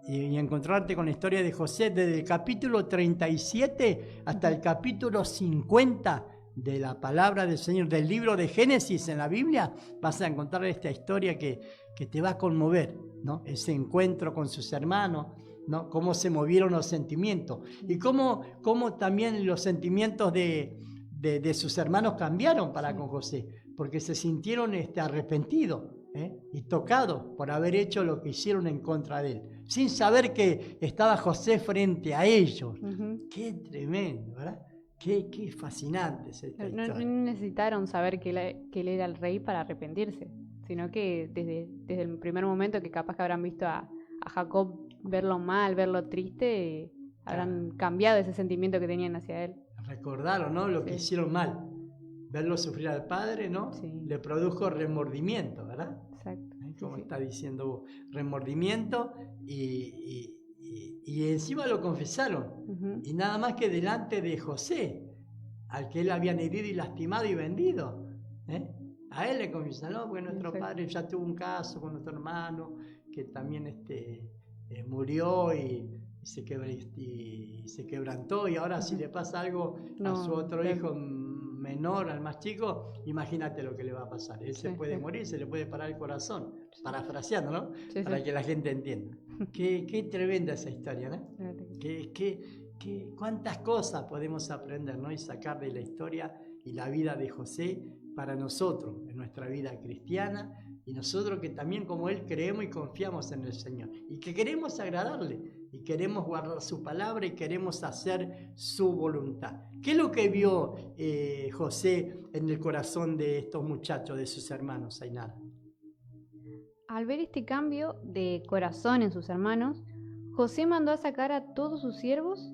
[SPEAKER 3] y encontrarte con la historia de José desde el capítulo 37 hasta el capítulo 50 de la palabra del Señor, del libro de Génesis en la Biblia. Vas a encontrar esta historia que te va a conmover, ¿no? Ese encuentro con sus hermanos, ¿no? Cómo se movieron los sentimientos y cómo también los sentimientos de sus hermanos cambiaron para con José, porque se sintieron arrepentidos y tocados por haber hecho lo que hicieron en contra de él, sin saber que estaba José frente a ellos. Qué tremendo, ¿verdad? Qué fascinante es esta
[SPEAKER 1] No
[SPEAKER 3] historia.
[SPEAKER 1] necesitaron saber que él era el rey para arrepentirse, sino que desde el primer momento que capaz que habrán visto a Jacob verlo mal, verlo triste, habrán cambiado ese sentimiento que tenían hacia él.
[SPEAKER 3] Recordaron, ¿no? Lo que hicieron mal. Verlo sufrir al padre, ¿no?
[SPEAKER 1] Sí.
[SPEAKER 3] Le produjo remordimiento, ¿verdad?
[SPEAKER 1] Exacto.
[SPEAKER 3] Como
[SPEAKER 1] Sí.
[SPEAKER 3] está diciendo vos, remordimiento y encima lo confesaron.
[SPEAKER 1] Ujú.
[SPEAKER 3] Y nada más que delante de José, al que él habían herido y lastimado y vendido. A él le confesaron, no, porque nuestro
[SPEAKER 1] Exacto.
[SPEAKER 3] padre ya tuvo un caso con nuestro hermano que también murió y se quebrantó, y ahora si le pasa algo a su otro hijo menor, al más chico, imagínate lo que le va a pasar. Él se puede morir, se le puede parar el corazón, parafraseando, ¿no?
[SPEAKER 1] Sí,
[SPEAKER 3] Para
[SPEAKER 1] sí.
[SPEAKER 3] que la gente entienda. Qué tremenda esa historia, ¿no?
[SPEAKER 1] La verdad que sí.
[SPEAKER 3] Cuántas cosas podemos aprender, ¿no? Y sacar de la historia y la vida de José para nosotros, en nuestra vida cristiana, y nosotros que también como él creemos y confiamos en el Señor, y que queremos agradarle, y queremos guardar su palabra, y queremos hacer su voluntad. ¿Qué es lo que vio José en el corazón de estos muchachos, de sus hermanos, Ainara?
[SPEAKER 1] Al ver este cambio de corazón en sus hermanos, José mandó a sacar a todos sus siervos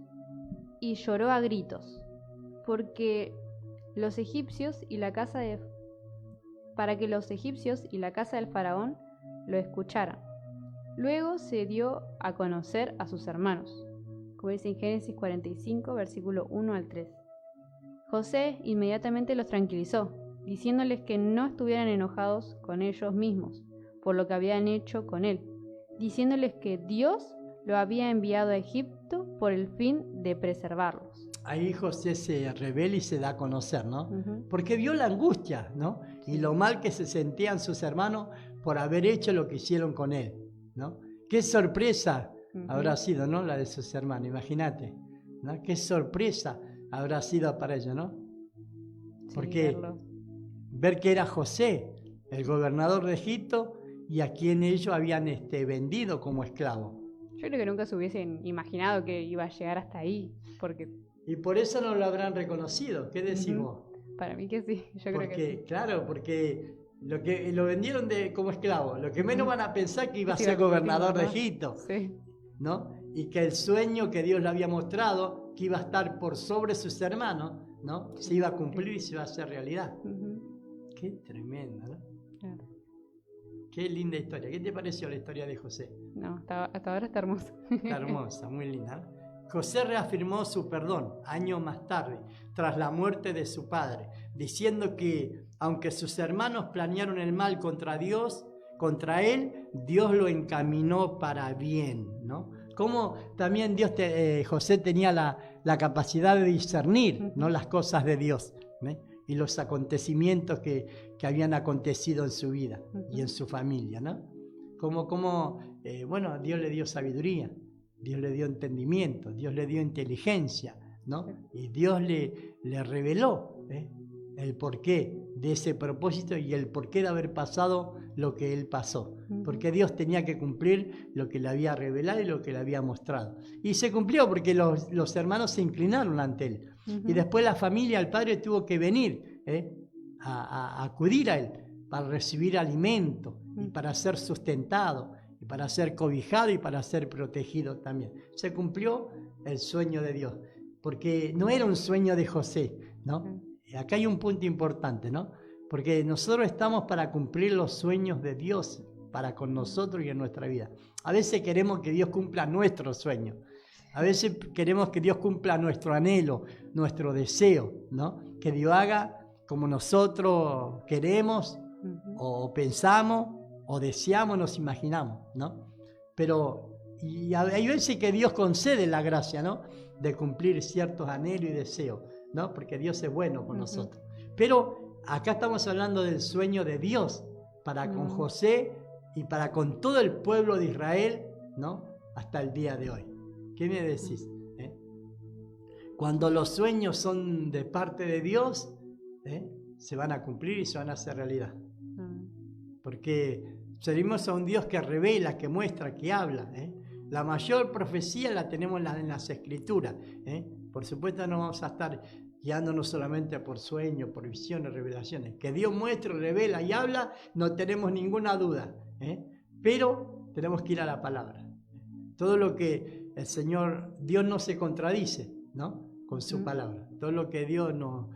[SPEAKER 1] y lloró a gritos, porque los egipcios y la casa para que los egipcios y la casa del faraón lo escucharan. Luego se dio a conocer a sus hermanos, como dice en Génesis 45, versículo 1 al 3. José inmediatamente los tranquilizó, diciéndoles que no estuvieran enojados con ellos mismos por lo que habían hecho con él, diciéndoles que Dios lo había enviado a Egipto por el fin de preservarlos.
[SPEAKER 3] Ahí José se revela y se da a conocer, ¿no?
[SPEAKER 1] Ujú.
[SPEAKER 3] Porque vio la angustia, ¿no? Y lo mal que se sentían sus hermanos por haber hecho lo que hicieron con él, ¿no? Qué sorpresa
[SPEAKER 1] Ujú.
[SPEAKER 3] habrá sido, ¿no? La de sus hermanos, imagínate, ¿no? Qué sorpresa habrá sido para ellos, ¿no?
[SPEAKER 1] Sí,
[SPEAKER 3] Porque
[SPEAKER 1] verlo.
[SPEAKER 3] ver que era José, el gobernador de Egipto, y a quien ellos habían vendido como esclavo.
[SPEAKER 1] Yo creo que nunca se hubiesen imaginado que iba a llegar hasta ahí, porque
[SPEAKER 3] Y por eso no lo habrán reconocido. ¿Qué decís
[SPEAKER 1] Ujú.
[SPEAKER 3] vos?
[SPEAKER 1] para mí que sí, yo creo que
[SPEAKER 3] Porque,
[SPEAKER 1] sí.
[SPEAKER 3] claro, porque lo vendieron como esclavo. Lo que menos van a pensar que iba a
[SPEAKER 1] Que se
[SPEAKER 3] ser
[SPEAKER 1] iba a convertir en
[SPEAKER 3] gobernador de
[SPEAKER 1] gobernador.
[SPEAKER 3] Egipto,
[SPEAKER 1] Sí.
[SPEAKER 3] ¿no? Y que el sueño que Dios le había mostrado, que iba a estar por sobre sus hermanos, ¿no? Se iba a cumplir y se iba a hacer realidad.
[SPEAKER 1] Ujú.
[SPEAKER 3] Qué tremendo, ¿no?
[SPEAKER 1] Claro.
[SPEAKER 3] Qué linda historia. ¿Qué te pareció la historia de José?
[SPEAKER 1] No, hasta ahora está hermoso.
[SPEAKER 3] Está hermosa, muy linda, ¿no? José reafirmó su perdón años más tarde, tras la muerte de su padre, diciendo que aunque sus hermanos planearon el mal contra Dios, contra él, Dios lo encaminó para bien, ¿no? Como también José tenía la capacidad de discernir, ¿no? Las cosas de Dios, ¿eh? Y los acontecimientos que habían acontecido en su vida y en su familia, ¿no? Bueno, Dios le dio sabiduría, Dios le dio entendimiento, Dios le dio inteligencia, ¿no? Y Dios le reveló el porqué de ese propósito y el porqué de haber pasado lo que él pasó. Porque Dios tenía que cumplir lo que le había revelado y lo que le había mostrado. Y se cumplió porque los hermanos se inclinaron ante él.
[SPEAKER 1] Ujú.
[SPEAKER 3] Y después la familia, el padre tuvo que venir a acudir a él para recibir alimento y para ser sustentado y para ser cobijado y para ser protegido también. Se cumplió el sueño de Dios, porque no era un sueño de José, ¿no? Y acá hay un punto importante, ¿no? Porque nosotros estamos para cumplir los sueños de Dios para con nosotros y en nuestra vida. A veces queremos que Dios cumpla nuestros sueños. A veces queremos que Dios cumpla nuestro anhelo, nuestro deseo, ¿no? Que Dios haga como nosotros queremos
[SPEAKER 1] Ujú.
[SPEAKER 3] o pensamos o deseamos, nos imaginamos, ¿no? Pero hay veces que Dios concede la gracia, ¿no? De cumplir ciertos anhelos y deseos, ¿no? Porque Dios es bueno con nosotros. Pero acá estamos hablando del sueño de Dios para con José y para con todo el pueblo de Israel, ¿no? Hasta el día de hoy. ¿Qué me decís? Cuando los sueños son de parte de Dios, se van a cumplir y se van a hacer realidad. Porque servimos a un Dios que revela, que muestra, que habla. La mayor profecía la tenemos en las Escrituras. Por supuesto no vamos a estar guiándonos solamente por sueños, por visiones, revelaciones. Que Dios muestra, revela y habla, no tenemos ninguna duda. Pero tenemos que ir a la palabra. Todo lo que el Señor, Dios no se contradice, ¿no? Con su palabra. Todo lo que Dios nos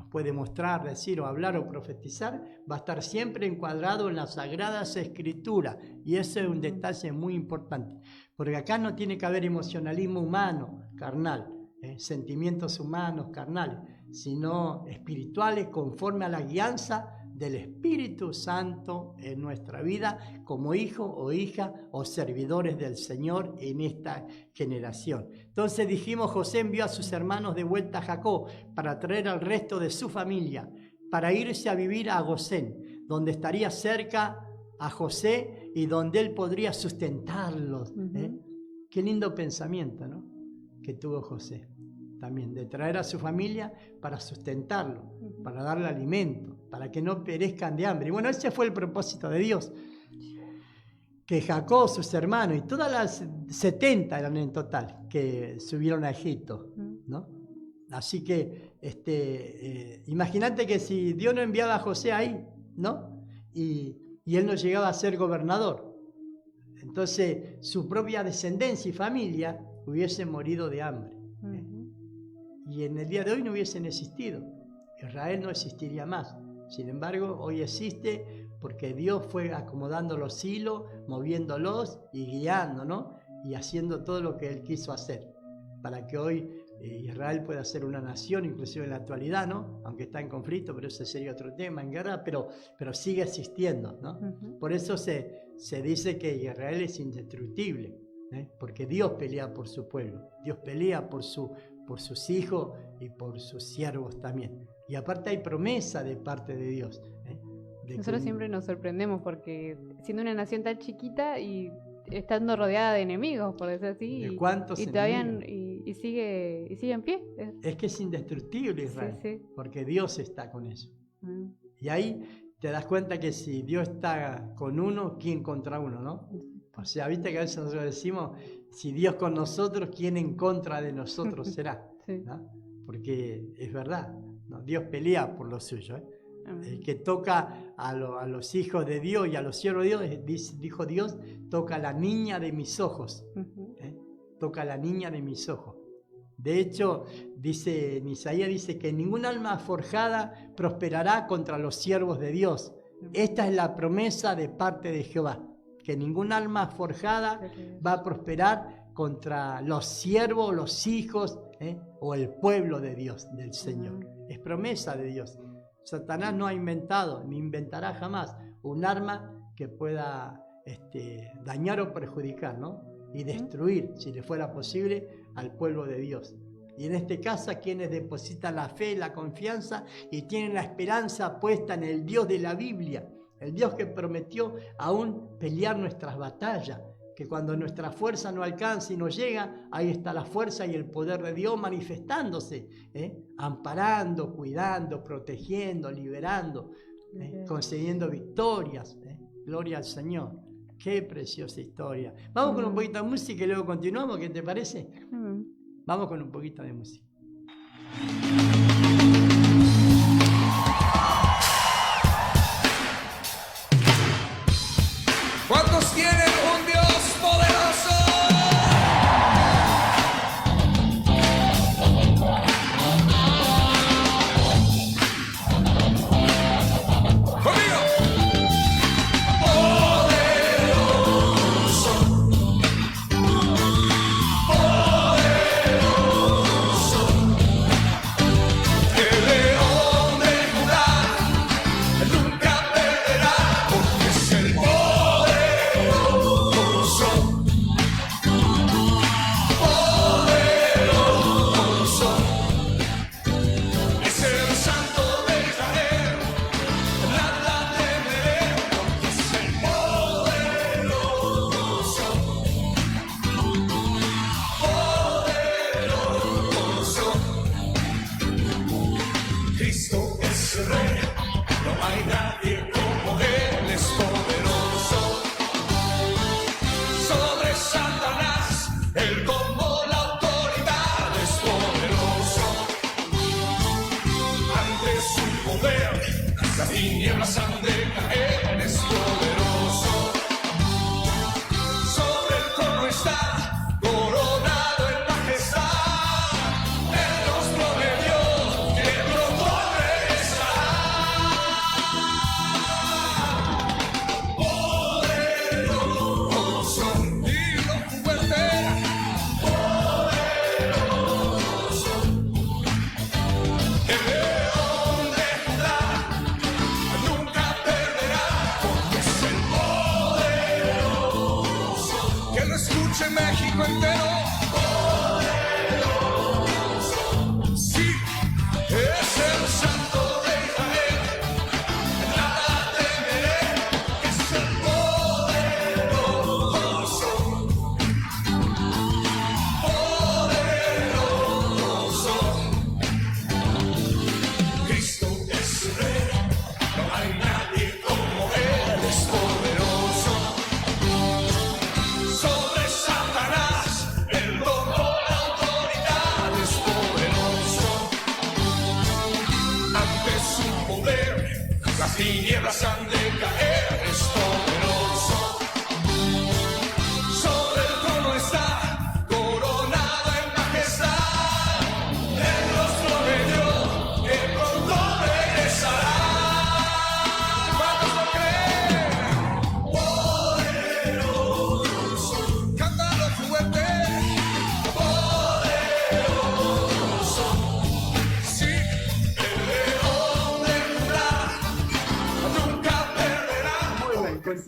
[SPEAKER 3] puede mostrar, decir o hablar o profetizar, va a estar siempre encuadrado en las Sagradas Escrituras. Y ese es un detalle muy importante. Porque acá no tiene que haber emocionalismo humano, carnal, sentimientos humanos, carnales, sino espirituales conforme a la guianza del Espíritu Santo en nuestra vida como hijo o hija o servidores del Señor en esta generación. Entonces dijimos, José envió a sus hermanos de vuelta a Jacob para traer al resto de su familia, para irse a vivir a Gosén, donde estaría cerca a José y donde él podría sustentarlos. Qué lindo pensamiento, ¿no? Que tuvo José. También de traer a su familia para sustentarlo, para darle alimento, para que no perezcan de hambre. Y bueno, ese fue el propósito de Dios. Que Jacob, sus hermanos, y todas las 70 eran en total, que subieron a Egipto, ¿no? Así que, imagínate que si Dios no enviaba a José ahí, ¿no? Y él no llegaba a ser gobernador, entonces su propia descendencia y familia hubiesen morido de hambre. Y en el día de hoy no hubiesen existido. Israel no existiría más. Sin embargo, hoy existe porque Dios fue acomodando los hilos, moviéndolos y guiando, ¿no? Y haciendo todo lo que Él quiso hacer, para que hoy Israel pueda ser una nación, inclusive en la actualidad, ¿no? Aunque está en conflicto, pero ese sería otro tema, en guerra, pero sigue existiendo, ¿no? Por eso se dice que Israel es indestructible, porque Dios pelea por su pueblo, Dios pelea por sus hijos y por sus siervos también. Y aparte hay promesa de parte de Dios.
[SPEAKER 1] Nosotros siempre nos sorprendemos porque siendo una nación tan chiquita y estando rodeada de enemigos, por decir así,
[SPEAKER 3] ¿De cuántos
[SPEAKER 1] y todavía
[SPEAKER 3] enemigos?
[SPEAKER 1] y sigue en pie.
[SPEAKER 3] Es que es indestructible Israel,
[SPEAKER 1] Sí.
[SPEAKER 3] porque Dios está con ellos.
[SPEAKER 1] Mm.
[SPEAKER 3] Y ahí te das cuenta que si Dios está con uno, ¿quién contra uno, no? O sea, viste que a veces nosotros decimos, si Dios con nosotros, ¿quién en contra de nosotros será?
[SPEAKER 1] Sí.
[SPEAKER 3] ¿No? Porque es verdad, ¿no? Dios pelea por lo suyo, ¿eh?
[SPEAKER 1] Amén.
[SPEAKER 3] El que toca a los hijos de Dios y a los siervos de Dios, dijo Dios, toca a la niña de mis ojos.
[SPEAKER 1] Ujú.
[SPEAKER 3] Toca a la niña de mis ojos. De hecho, dice, en Isaías dice que ningún alma forjada prosperará contra los siervos de Dios. Esta es la promesa de parte de Jehová, que ningún alma forjada va a prosperar contra los siervos, los hijos, o el pueblo de Dios, del Señor. Es promesa de Dios. Satanás no ha inventado, ni inventará jamás un arma que pueda dañar o perjudicar, ¿no? Y destruir, si le fuera posible, al pueblo de Dios. Y en este caso, quienes depositan la fe, la confianza y tienen la esperanza puesta en el Dios de la Biblia, el Dios que prometió aún pelear nuestras batallas, que cuando nuestra fuerza no alcanza y no llega, ahí está la fuerza y el poder de Dios manifestándose, amparando, cuidando, protegiendo, liberando, concediendo victorias. Gloria al Señor. Qué preciosa historia. Vamos con un poquito de música y luego continuamos, ¿qué te parece? Vamos con un poquito de música.
[SPEAKER 2] ¿Cuántos quieren un Dios poderoso? ¡Conmigo! Poderoso, poderoso, el león de Judá nunca perderá, porque es el poderoso, poderoso, es el santo de Israel, nada temeré, porque es el poderoso, poderoso, Cristo es el Rey, no hay nadie como Él, es poderoso. Sobre Satanás, Él tomó la autoridad, es poderoso. Ante su poder, las tinieblas han de caer, es poderoso. Sobre el trono está, coronado en majestad. Él nos prometió que pronto regresará. Poderoso, dilo fuerte, poderoso, el león de Judá nunca perderá, porque es el poderoso. Que lo escuche México entero. Poderoso, sí, es el santo de Israel. Nada temeré, es el poderoso, poderoso. Cristo es Rey, no hay nadie como Él, es poderoso. Sobre Satanás, Él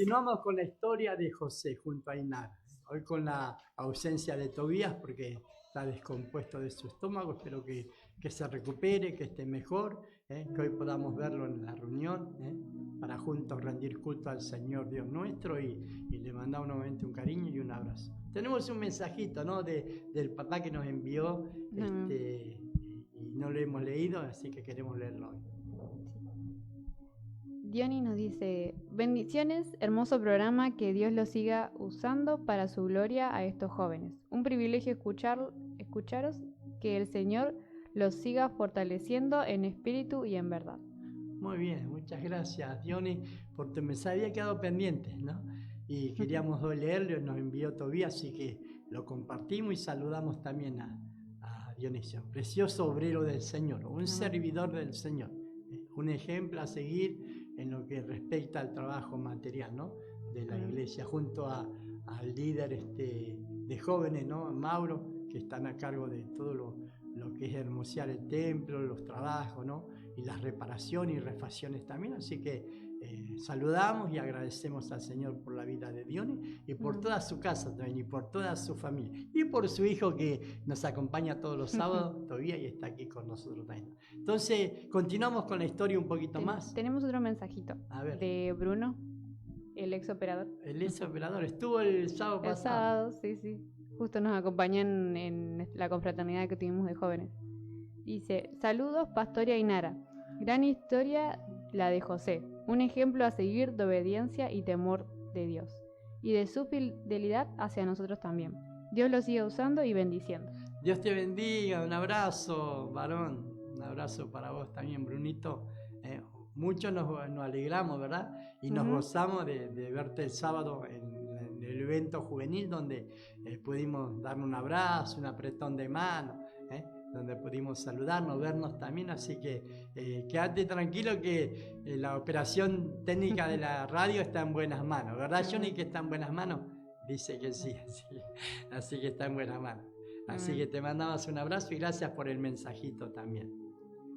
[SPEAKER 3] Continuamos con la historia de José junto a Inara. Hoy con la ausencia de Tobías porque está descompuesto de su estómago. Espero que se recupere, que esté mejor, que hoy podamos verlo en la reunión, para juntos rendir culto al Señor Dios nuestro y le mandamos nuevamente un cariño y un abrazo. Tenemos un mensajito, ¿no? del papá que nos envió y no lo hemos leído, así que queremos leerlo hoy.
[SPEAKER 1] Diony nos dice, bendiciones, hermoso programa, que Dios lo siga usando para su gloria a estos jóvenes. Un privilegio escucharos, que el Señor los siga fortaleciendo en espíritu y en verdad.
[SPEAKER 3] Muy bien, muchas gracias, Diony, por tu mensaje. Había quedado pendiente, ¿no? Y queríamos hoy leerlo, nos envió Tobías, así que lo compartimos y saludamos también a Dionisio, precioso obrero del Señor, un servidor del Señor, un ejemplo a seguir en lo que respecta al trabajo material, ¿no? De la iglesia, junto al líder de jóvenes, ¿no? Mauro, que están a cargo de todo lo que es hermosear el templo, los trabajos, ¿no? Y las reparaciones y refacciones también. Así que saludamos y agradecemos al Señor por la vida de Diony y por toda su casa también, y por toda su familia, y por su hijo que nos acompaña todos los sábados todavía y está aquí con nosotros también. Entonces, continuamos con la historia un poquito más.
[SPEAKER 1] Tenemos otro mensajito de Bruno, el ex operador.
[SPEAKER 3] El ex operador estuvo el sábado pasado.
[SPEAKER 1] El sábado, sí. Justo nos acompañan en la confraternidad que tuvimos de jóvenes. Dice, saludos, Pastoria Inara. Gran historia la de José. Un ejemplo a seguir de obediencia y temor de Dios. Y de su fidelidad hacia nosotros también. Dios lo siga usando y bendiciendo.
[SPEAKER 3] Dios te bendiga. Un abrazo, varón. Un abrazo para vos también, Brunito. Muchos nos alegramos, ¿verdad? Y nos gozamos de verte el sábado en el evento juvenil donde pudimos darnos un abrazo, un apretón de mano, donde pudimos saludarnos, vernos también. Así que quédate tranquilo que la operación técnica de la radio está en buenas manos, ¿verdad, Johnny, que está en buenas manos? Dice que sí, así que está en buenas manos. Así que te mandamos un abrazo y gracias por el mensajito también.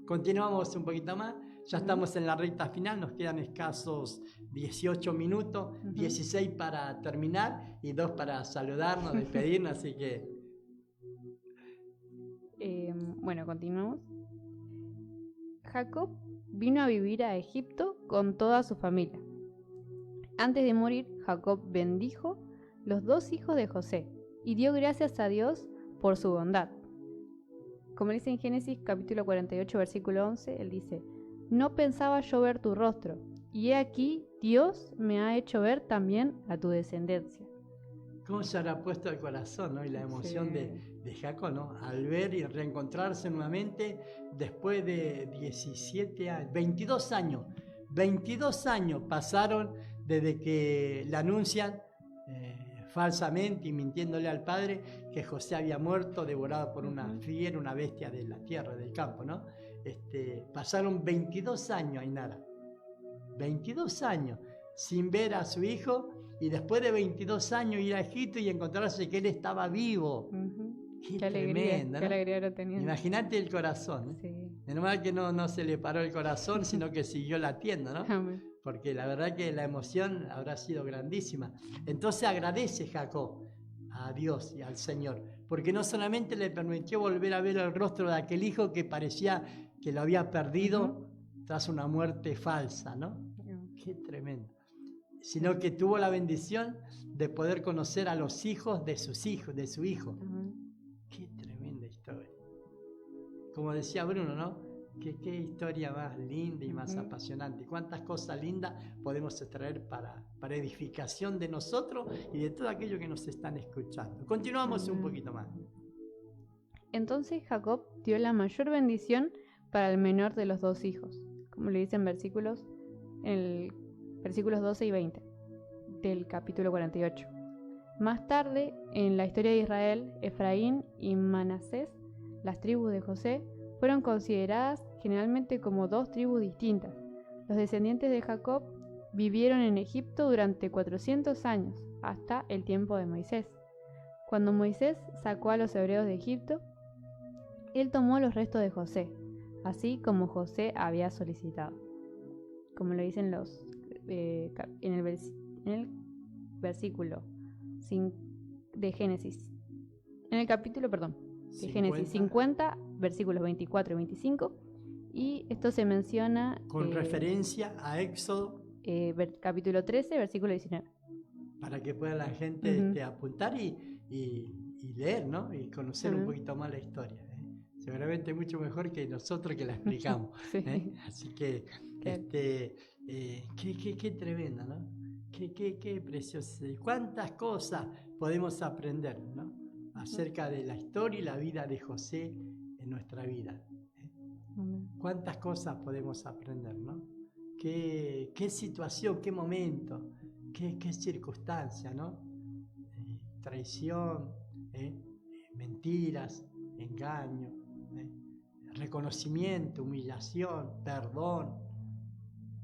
[SPEAKER 3] Continuamos un poquito más, ya estamos en la recta final, nos quedan escasos 18 minutos, 16 para terminar y 2 para saludarnos, despedirnos, así que...
[SPEAKER 1] Bueno, continuamos. Jacob vino a vivir a Egipto con toda su familia. Antes de morir, Jacob bendijo los 2 hijos de José y dio gracias a Dios por su bondad. Como dice en Génesis capítulo 48, versículo 11, él dice, no pensaba yo ver tu rostro, y he aquí, Dios me ha hecho ver también a tu descendencia.
[SPEAKER 3] ¿Cómo se habrá puesto el corazón, ¿no? Y la emoción de Jacob, ¿no? Al ver y reencontrarse nuevamente después de 17 años, 22 años. 22 años pasaron desde que le anuncian falsamente y mintiéndole al padre que José había muerto devorado por una fiera, una bestia de la tierra, del campo, ¿no? Pasaron 22 años, Ainara. 22 años sin ver a su hijo y después de 22 años ir a Egipto y encontrarse que él estaba vivo. Qué tremendo, ¿no?
[SPEAKER 1] Qué alegría lo tenía.
[SPEAKER 3] Imagínate el corazón, ¿eh?
[SPEAKER 1] Sí.
[SPEAKER 3] Menos mal que no se le paró el corazón, sino que siguió latiendo, ¿no?
[SPEAKER 1] Amén.
[SPEAKER 3] Porque la verdad que la emoción habrá sido grandísima. Entonces agradece Jacob a Dios y al Señor, porque no solamente le permitió volver a ver el rostro de aquel hijo que parecía que lo había perdido tras una muerte falsa, ¿no? Qué tremendo. Sino que tuvo la bendición de poder conocer a los hijos de sus hijos, de su hijo. Qué tremenda historia. Como decía Bruno, ¿no? Qué historia más linda y más apasionante. Cuántas cosas lindas podemos extraer para edificación de nosotros y de todo aquello que nos están escuchando. Continuamos un poquito más.
[SPEAKER 1] Entonces Jacob dio la mayor bendición para el menor de los 2 hijos, como le dicen versículos 12 y 20 del capítulo 48. Más tarde, en la historia de Israel, Efraín y Manasés, las tribus de José, fueron consideradas generalmente como 2 tribus distintas. Los descendientes de Jacob vivieron en Egipto durante 400 años, hasta el tiempo de Moisés. Cuando Moisés sacó a los hebreos de Egipto, él tomó los restos de José, así como José había solicitado. Como lo dicen en el versículo de Génesis. En el capítulo, perdón, de Génesis 50, versículos 24 y 25. Y esto se menciona
[SPEAKER 3] Con referencia a Éxodo,
[SPEAKER 1] capítulo 13, versículo 19.
[SPEAKER 3] para que pueda la gente apuntar y leer, ¿no? Y conocer un poquito más la historia. Seguramente mucho mejor que nosotros que la explicamos.
[SPEAKER 1] Sí.
[SPEAKER 3] Así que,
[SPEAKER 1] Claro.
[SPEAKER 3] qué tremendo, ¿no? Qué precioso. Y cuántas cosas podemos aprender, ¿no? Acerca de la historia y la vida de José en nuestra vida. Cuántas cosas podemos aprender, ¿no? Qué situación, qué momento, qué circunstancia, ¿no? Traición, mentiras, engaño, reconocimiento, humillación, perdón.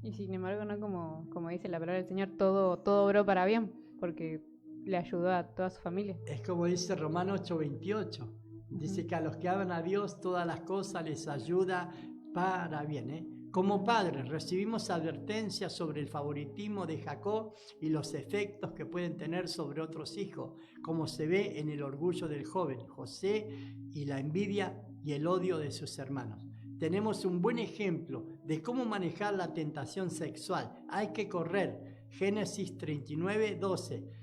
[SPEAKER 1] Y sin embargo, no como dice la palabra del Señor, todo obró para bien, porque le ayudó a toda su familia.
[SPEAKER 3] Es como dice Romanos 8:28. Dice que a los que aman a Dios todas las cosas les ayuda para bien. Como padres recibimos advertencias sobre el favoritismo de Jacob y los efectos que pueden tener sobre otros hijos, como se ve en el orgullo del joven José y la envidia y el odio de sus hermanos. Tenemos un buen ejemplo de cómo manejar la tentación sexual. Hay que correr. Génesis 39:12.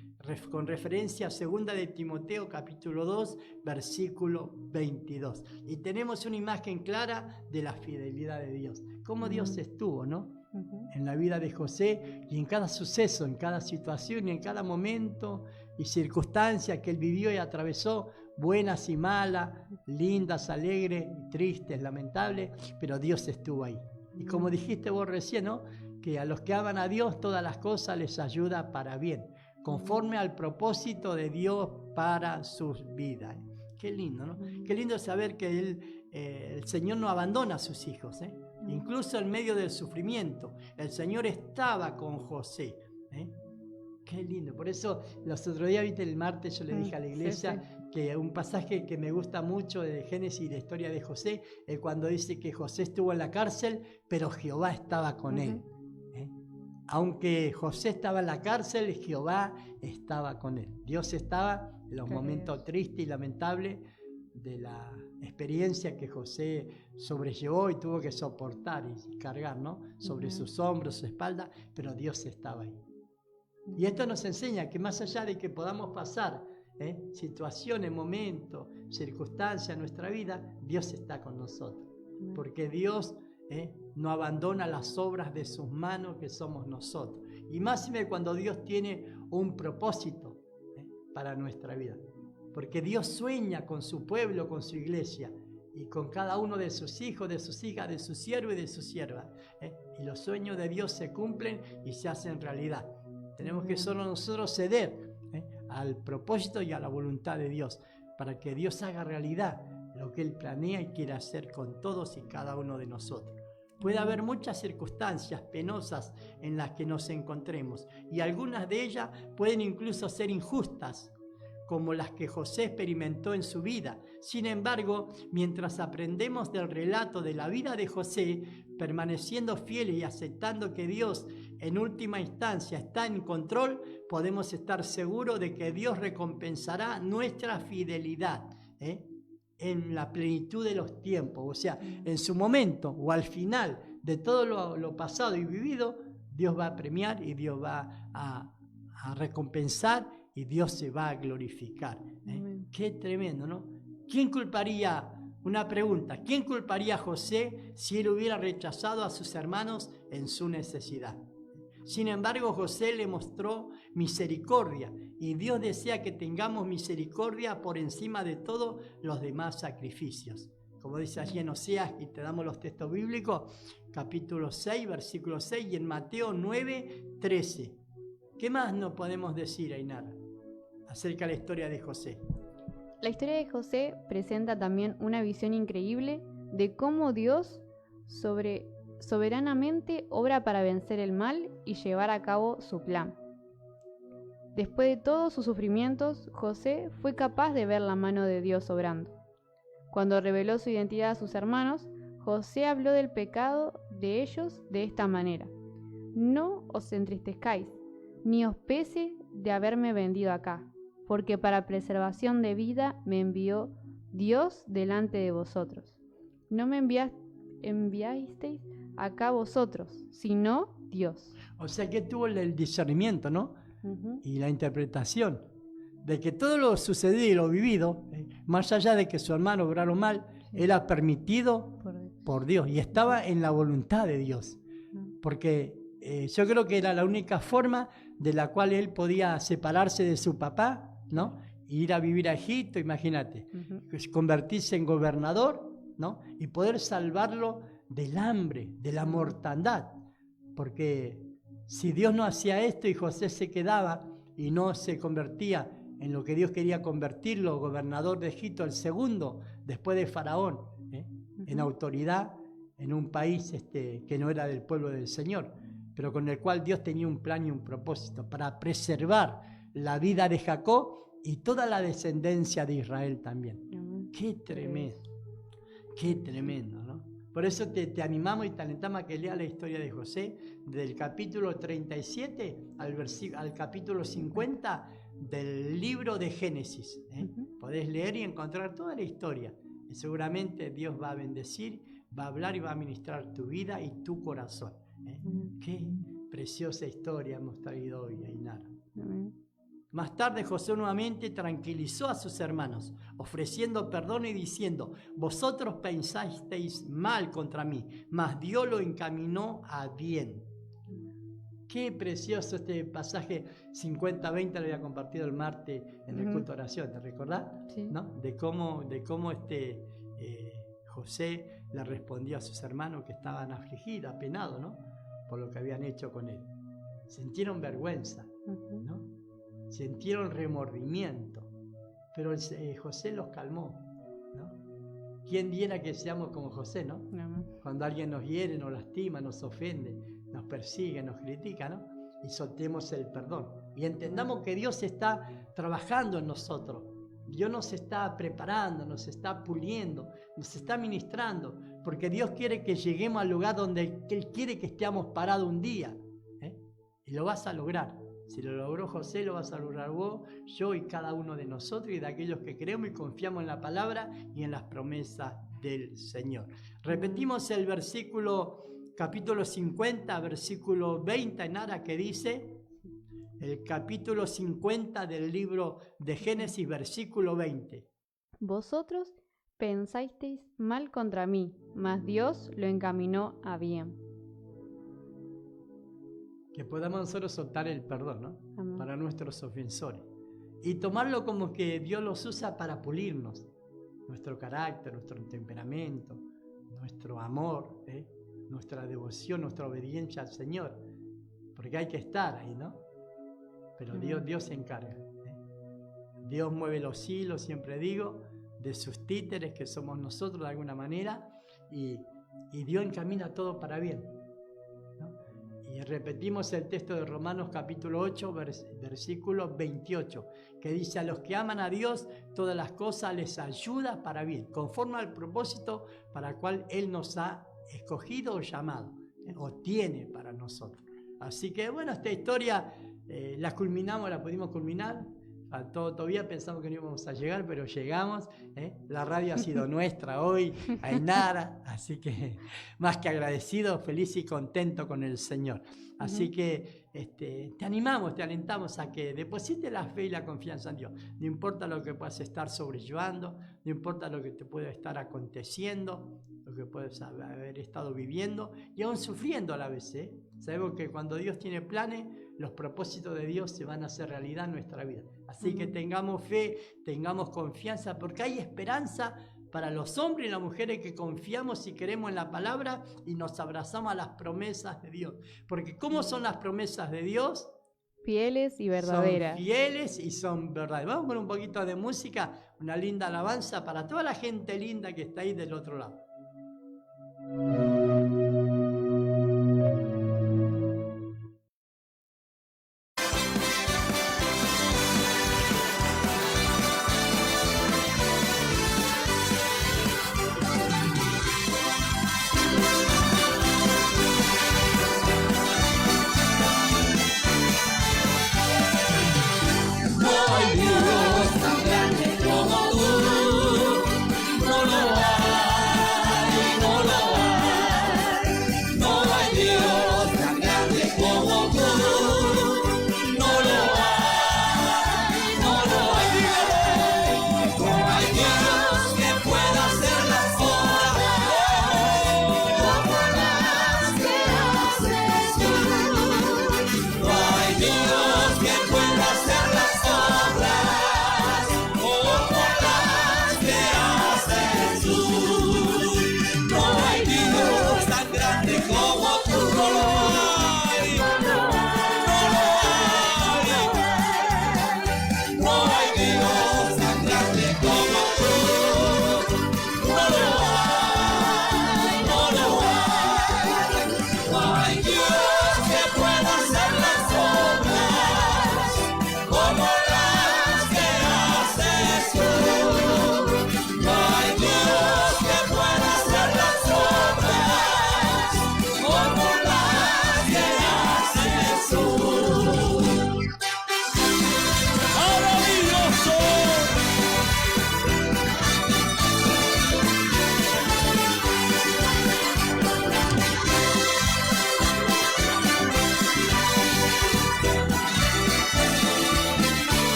[SPEAKER 3] Con referencia a 2 de Timoteo capítulo 2 versículo 22. Y tenemos una imagen clara de la fidelidad de Dios. Cómo Dios estuvo, ¿no? En la vida de José y en cada suceso, en cada situación y en cada momento y circunstancia que él vivió y atravesó, buenas y malas, lindas, alegres, tristes, lamentables, pero Dios estuvo ahí. Y como dijiste vos recién, ¿no? Que a los que aman a Dios todas las cosas les ayuda para bien, conforme al propósito de Dios para sus vidas. Qué lindo, ¿no? Qué lindo saber que el Señor no abandona a sus hijos, incluso en medio del sufrimiento. El Señor estaba con José. Qué lindo. Por eso los otros días, viste, el martes yo le dije a la iglesia que un pasaje que me gusta mucho de Génesis y la historia de José es cuando dice que José estuvo en la cárcel, pero Jehová estaba con él. Aunque José estaba en la cárcel, Jehová estaba con él. Dios estaba en los momentos tristes y lamentables de la experiencia que José sobrellevó y tuvo que soportar y cargar, ¿no? Sobre sus hombros, su espalda, pero Dios estaba ahí. Y esto nos enseña que más allá de que podamos pasar situaciones, momentos, circunstancias en nuestra vida, Dios está con nosotros. Porque Dios no abandona las obras de sus manos, que somos nosotros. Y más cuando Dios tiene un propósito para nuestra vida. Porque Dios sueña con su pueblo, con su iglesia, y con cada uno de sus hijos, de sus hijas, de sus siervos y de sus siervas. Y los sueños de Dios se cumplen y se hacen realidad. Tenemos que solo nosotros ceder al propósito y a la voluntad de Dios, para que Dios haga realidad lo que Él planea y quiere hacer con todos y cada uno de nosotros. Puede haber muchas circunstancias penosas en las que nos encontremos, y algunas de ellas pueden incluso ser injustas, como las que José experimentó en su vida. Sin embargo, mientras aprendemos del relato de la vida de José, permaneciendo fieles y aceptando que Dios en última instancia está en control, podemos estar seguros de que Dios recompensará nuestra fidelidad en la plenitud de los tiempos. O sea, en su momento o al final de todo lo pasado y vivido, Dios va a premiar y Dios va a recompensar y Dios se va a glorificar. Qué tremendo, ¿no? ¿Quién culparía? Una pregunta, ¿quién culparía a José si él hubiera rechazado a sus hermanos en su necesidad? Sin embargo, José le mostró misericordia y Dios desea que tengamos misericordia por encima de todos los demás sacrificios. Como dice allí en Oseas, y te damos los textos bíblicos, capítulo 6, versículo 6, y en Mateo 9, 13. ¿Qué más nos podemos decir, Ainara, acerca de la historia de José?
[SPEAKER 1] La historia de José presenta también una visión increíble de cómo Dios soberanamente obra para vencer el mal y llevar a cabo su plan. Después de todos sus sufrimientos, José fue capaz de ver la mano de Dios obrando. Cuando reveló su identidad a sus hermanos, José habló del pecado de ellos de esta manera: no os entristezcáis, ni os pese de haberme vendido acá, porque para preservación de vida me envió Dios delante de vosotros. No me enviasteis acá vosotros, sino Dios.
[SPEAKER 3] O sea que tuvo el discernimiento, ¿no?
[SPEAKER 1] Ujú.
[SPEAKER 3] Y la interpretación de que todo lo sucedido y lo vivido, más allá de que su hermano obraron mal, era permitido por Dios y estaba en la voluntad de Dios. Porque yo creo que era la única forma de la cual él podía separarse de su papá, ¿no? E ir a vivir a Egipto, imagínate, convertirse en gobernador, ¿no? Y poder salvarlo del hambre, de la mortandad. Porque si Dios no hacía esto y José se quedaba y no se convertía en lo que Dios quería convertirlo, gobernador de Egipto, el segundo, después de Faraón, en autoridad en un país que no era del pueblo del Señor, pero con el cual Dios tenía un plan y un propósito para preservar la vida de Jacob y toda la descendencia de Israel también. Qué tremendo, ¿no? Por eso te animamos y te alentamos a que leas la historia de José, del capítulo 37 al capítulo 50 del libro de Génesis. Podés leer y encontrar toda la historia. Y seguramente Dios va a bendecir, va a hablar y va a ministrar tu vida y tu corazón. Qué preciosa historia hemos traído hoy, Ainara. Más tarde José nuevamente tranquilizó a sus hermanos, ofreciendo perdón y diciendo: vosotros pensasteis mal contra mí, mas Dios lo encaminó a bien. Qué precioso este pasaje 50-20, lo había compartido el martes en el culto de oración, ¿te recordás?
[SPEAKER 1] Sí.
[SPEAKER 3] ¿No? De cómo José le respondió a sus hermanos que estaban afligidos, apenados, ¿no? Por lo que habían hecho con él. Sintieron vergüenza, ¿no? Sintieron remordimiento, pero José los calmó, ¿no? ¿Quién diera que seamos como José, ¿no? Cuando alguien nos hiere, nos lastima, nos ofende, nos persigue, nos critica, ¿no? Y soltemos el perdón. Y entendamos que Dios está trabajando en nosotros. Dios nos está preparando, nos está puliendo, nos está ministrando, porque Dios quiere que lleguemos al lugar donde Él quiere que estemos parados un día. Y lo vas a lograr. Si lo logró José, lo vas a lograr vos, yo y cada uno de nosotros y de aquellos que creemos y confiamos en la palabra y en las promesas del Señor. Repetimos el versículo, capítulo 50, versículo 20, Ainara, que dice, el capítulo 50 del libro de Génesis, versículo 20.
[SPEAKER 1] Vosotros pensasteis mal contra mí, mas Dios lo encaminó a bien.
[SPEAKER 3] Que podamos nosotros soltar el perdón, ¿no?
[SPEAKER 1] Amén.
[SPEAKER 3] Para nuestros ofensores. Y tomarlo como que Dios los usa para pulirnos. Nuestro carácter, nuestro temperamento, nuestro amor, nuestra devoción, nuestra obediencia al Señor. Porque hay que estar ahí, ¿no? Pero Dios se encarga. Dios mueve los hilos, siempre digo, de sus títeres, que somos nosotros de alguna manera, y Dios encamina todo para bien. Y repetimos el texto de Romanos capítulo 8, versículo 28, que dice: a los que aman a Dios, todas las cosas les ayudan para bien, conforme al propósito para el cual Él nos ha escogido o llamado, o tiene para nosotros. Así que bueno, esta historia la culminamos, la pudimos culminar. Faltó todavía, pensamos que no íbamos a llegar, pero llegamos. La radio ha sido nuestra hoy, Ainara, así que más que agradecido, feliz y contento con el Señor. Así que te animamos, te alentamos a que deposites la fe y la confianza en Dios. No importa lo que puedas estar sobrellevando, no importa lo que te pueda estar aconteciendo, lo que puedes haber estado viviendo y aún sufriendo a la vez. Sabemos que cuando Dios tiene planes, los propósitos de Dios se van a hacer realidad en nuestra vida. Así que tengamos fe, tengamos confianza, porque hay esperanza para los hombres y las mujeres que confiamos y creemos en la palabra y nos abrazamos a las promesas de Dios. Porque ¿cómo son las promesas de Dios?
[SPEAKER 1] Fieles y verdaderas.
[SPEAKER 3] Son fieles y son verdaderas. Vamos con un poquito de música, una linda alabanza para toda la gente linda que está ahí del otro lado.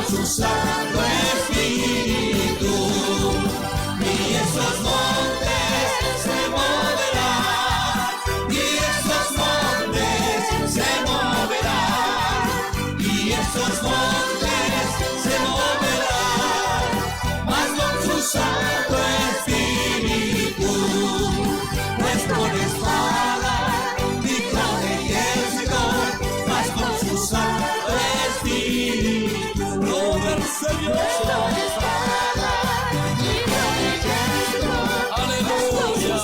[SPEAKER 2] su Santo Espíritu, y esos montes se moverán, y esos montes se moverán, y esos montes se moverán, mas con su Santo Espíritu, no es con espada ni con ejército, mas con su Santo Espíritu. Gloria al Señor. Aleluya.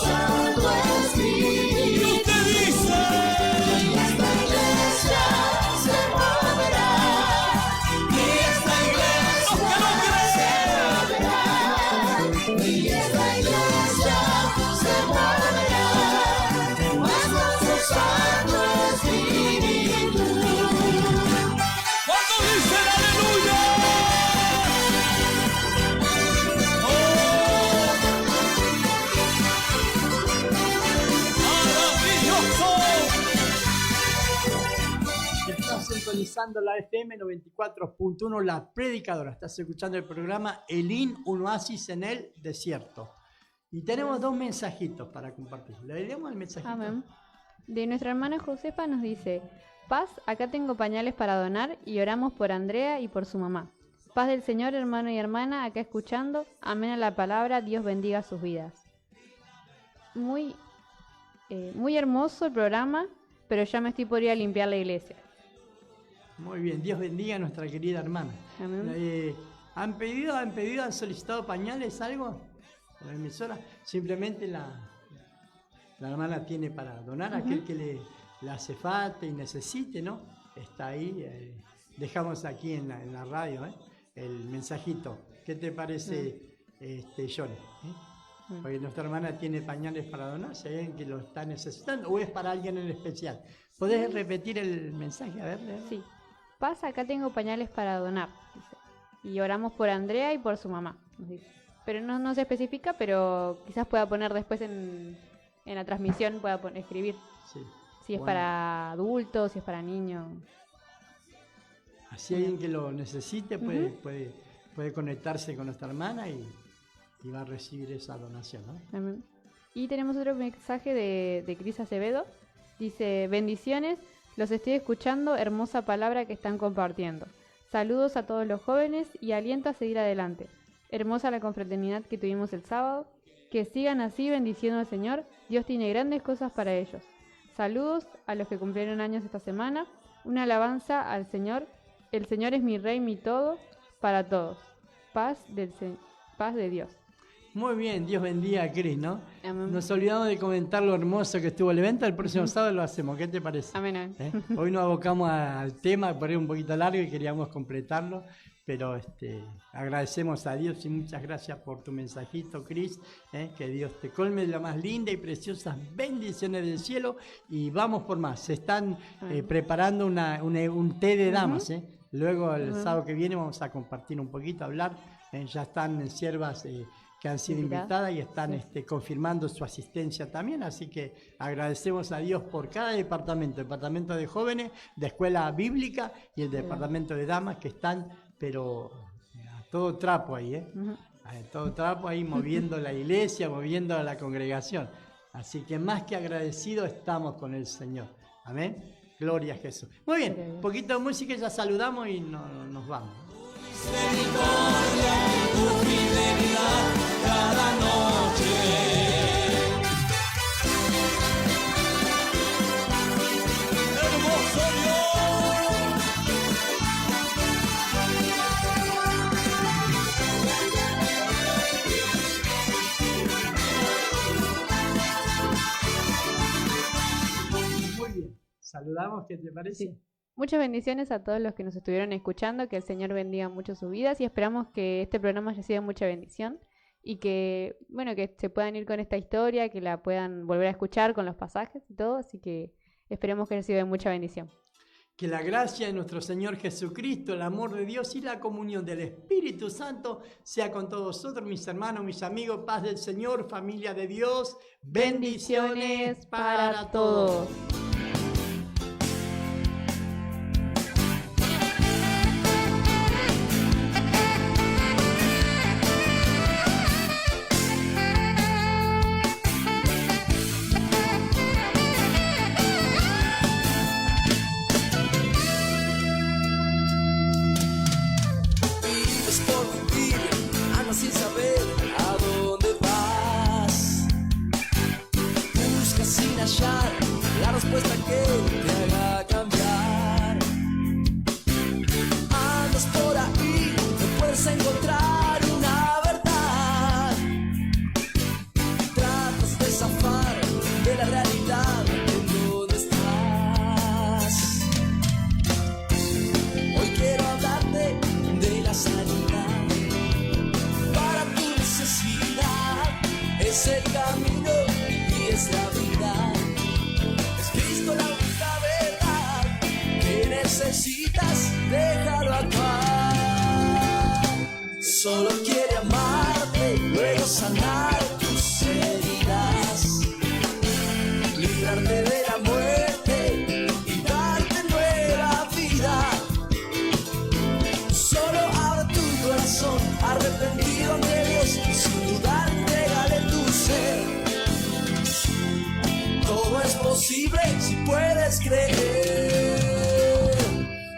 [SPEAKER 2] Y usted dice: esta iglesia se moverá, y esta iglesia se moverá, y esta iglesia se moverá, mas con su Santo Espíritu. ¿Cuántos dicen aleluya?
[SPEAKER 3] Estás sintonizando la FM 94.1, La Predicadora. Estás escuchando el programa Elín, un oasis en el desierto. Y tenemos dos mensajitos para compartir. ¿Le leemos el mensajito?
[SPEAKER 1] Amén. De nuestra hermana Josefa nos dice: paz, acá tengo pañales para donar y oramos por Andrea y por su mamá. Paz del Señor, hermano y hermana, acá escuchando. Amén a la palabra, Dios bendiga sus vidas. Muy hermoso el programa, pero ya me estoy por ir a limpiar la iglesia.
[SPEAKER 3] Muy bien, Dios bendiga a nuestra querida hermana.
[SPEAKER 1] Amén.
[SPEAKER 3] ¿Han solicitado pañales, algo? ¿A la emisora? Simplemente la hermana tiene para donar a aquel que le hace falta y necesite, ¿no? Está ahí. Dejamos aquí en la radio el mensajito. ¿Qué te parece, Johnny? Porque nuestra hermana tiene pañales para donar, si hay alguien que lo está necesitando o es para alguien en especial. ¿Podés repetir el mensaje? A ver.
[SPEAKER 1] Sí. Paz, acá tengo pañales para donar, dice. Y oramos por Andrea y por su mamá, nos dice. Pero no se especifica, pero quizás pueda poner después en la transmisión, pueda escribir.
[SPEAKER 3] Sí.
[SPEAKER 1] Si es para adultos, si es para niños.
[SPEAKER 3] Así alguien que lo necesite puede conectarse con nuestra hermana y va a recibir esa donación, ¿no?
[SPEAKER 1] Amén. Y tenemos otro mensaje de Cris Acevedo. Dice: bendiciones, los estoy escuchando, hermosa palabra que están compartiendo. Saludos a todos los jóvenes y aliento a seguir adelante. Hermosa la confraternidad que tuvimos el sábado. Que sigan así bendiciendo al Señor. Dios tiene grandes cosas para ellos. Saludos a los que cumplieron años esta semana. Una alabanza al Señor. El Señor es mi Rey, mi todo, para todos. Paz de Dios.
[SPEAKER 3] Muy bien, Dios bendiga a Cris, ¿no?
[SPEAKER 1] Amén.
[SPEAKER 3] Nos olvidamos de comentar lo hermoso que estuvo el evento. El próximo sábado lo hacemos, ¿qué te parece?
[SPEAKER 1] Amén.
[SPEAKER 3] Hoy nos abocamos al tema, por ahí un poquito largo y queríamos completarlo, pero agradecemos a Dios y muchas gracias por tu mensajito, Cris. Que Dios te colme de las más lindas y preciosas bendiciones del cielo y vamos por más. Se están preparando un té de damas. Luego el sábado que viene vamos a compartir un poquito, hablar. Ya están siervas que han sido invitadas y están confirmando su asistencia también, así que agradecemos a Dios por cada departamento, el departamento de jóvenes, de escuela bíblica y el departamento de damas que están, pero a todo trapo ahí, a todo trapo ahí moviendo la iglesia, moviendo a la congregación, así que más que agradecidos estamos con el Señor, amén, gloria a Jesús. Muy bien, un poquito de música y ya saludamos y nos vamos.
[SPEAKER 2] Misericordia y tu fidelidad cada noche. Hermoso
[SPEAKER 3] Dios. Muy bien, saludamos, ¿qué te parece?
[SPEAKER 1] Sí. Muchas bendiciones a todos los que nos estuvieron escuchando, que el Señor bendiga mucho sus vidas y esperamos que este programa haya sido de mucha bendición y que, bueno, que se puedan ir con esta historia, que la puedan volver a escuchar con los pasajes y todo, así que esperemos que haya sido de mucha bendición.
[SPEAKER 3] Que la gracia de nuestro Señor Jesucristo, el amor de Dios y la comunión del Espíritu Santo sea con todos vosotros, mis hermanos, mis amigos, paz del Señor, familia de Dios, bendiciones para todos.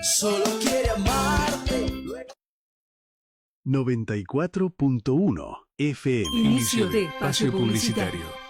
[SPEAKER 2] solo quiere amarte.
[SPEAKER 5] 94.1 FM.
[SPEAKER 6] Inicio de espacio publicitario.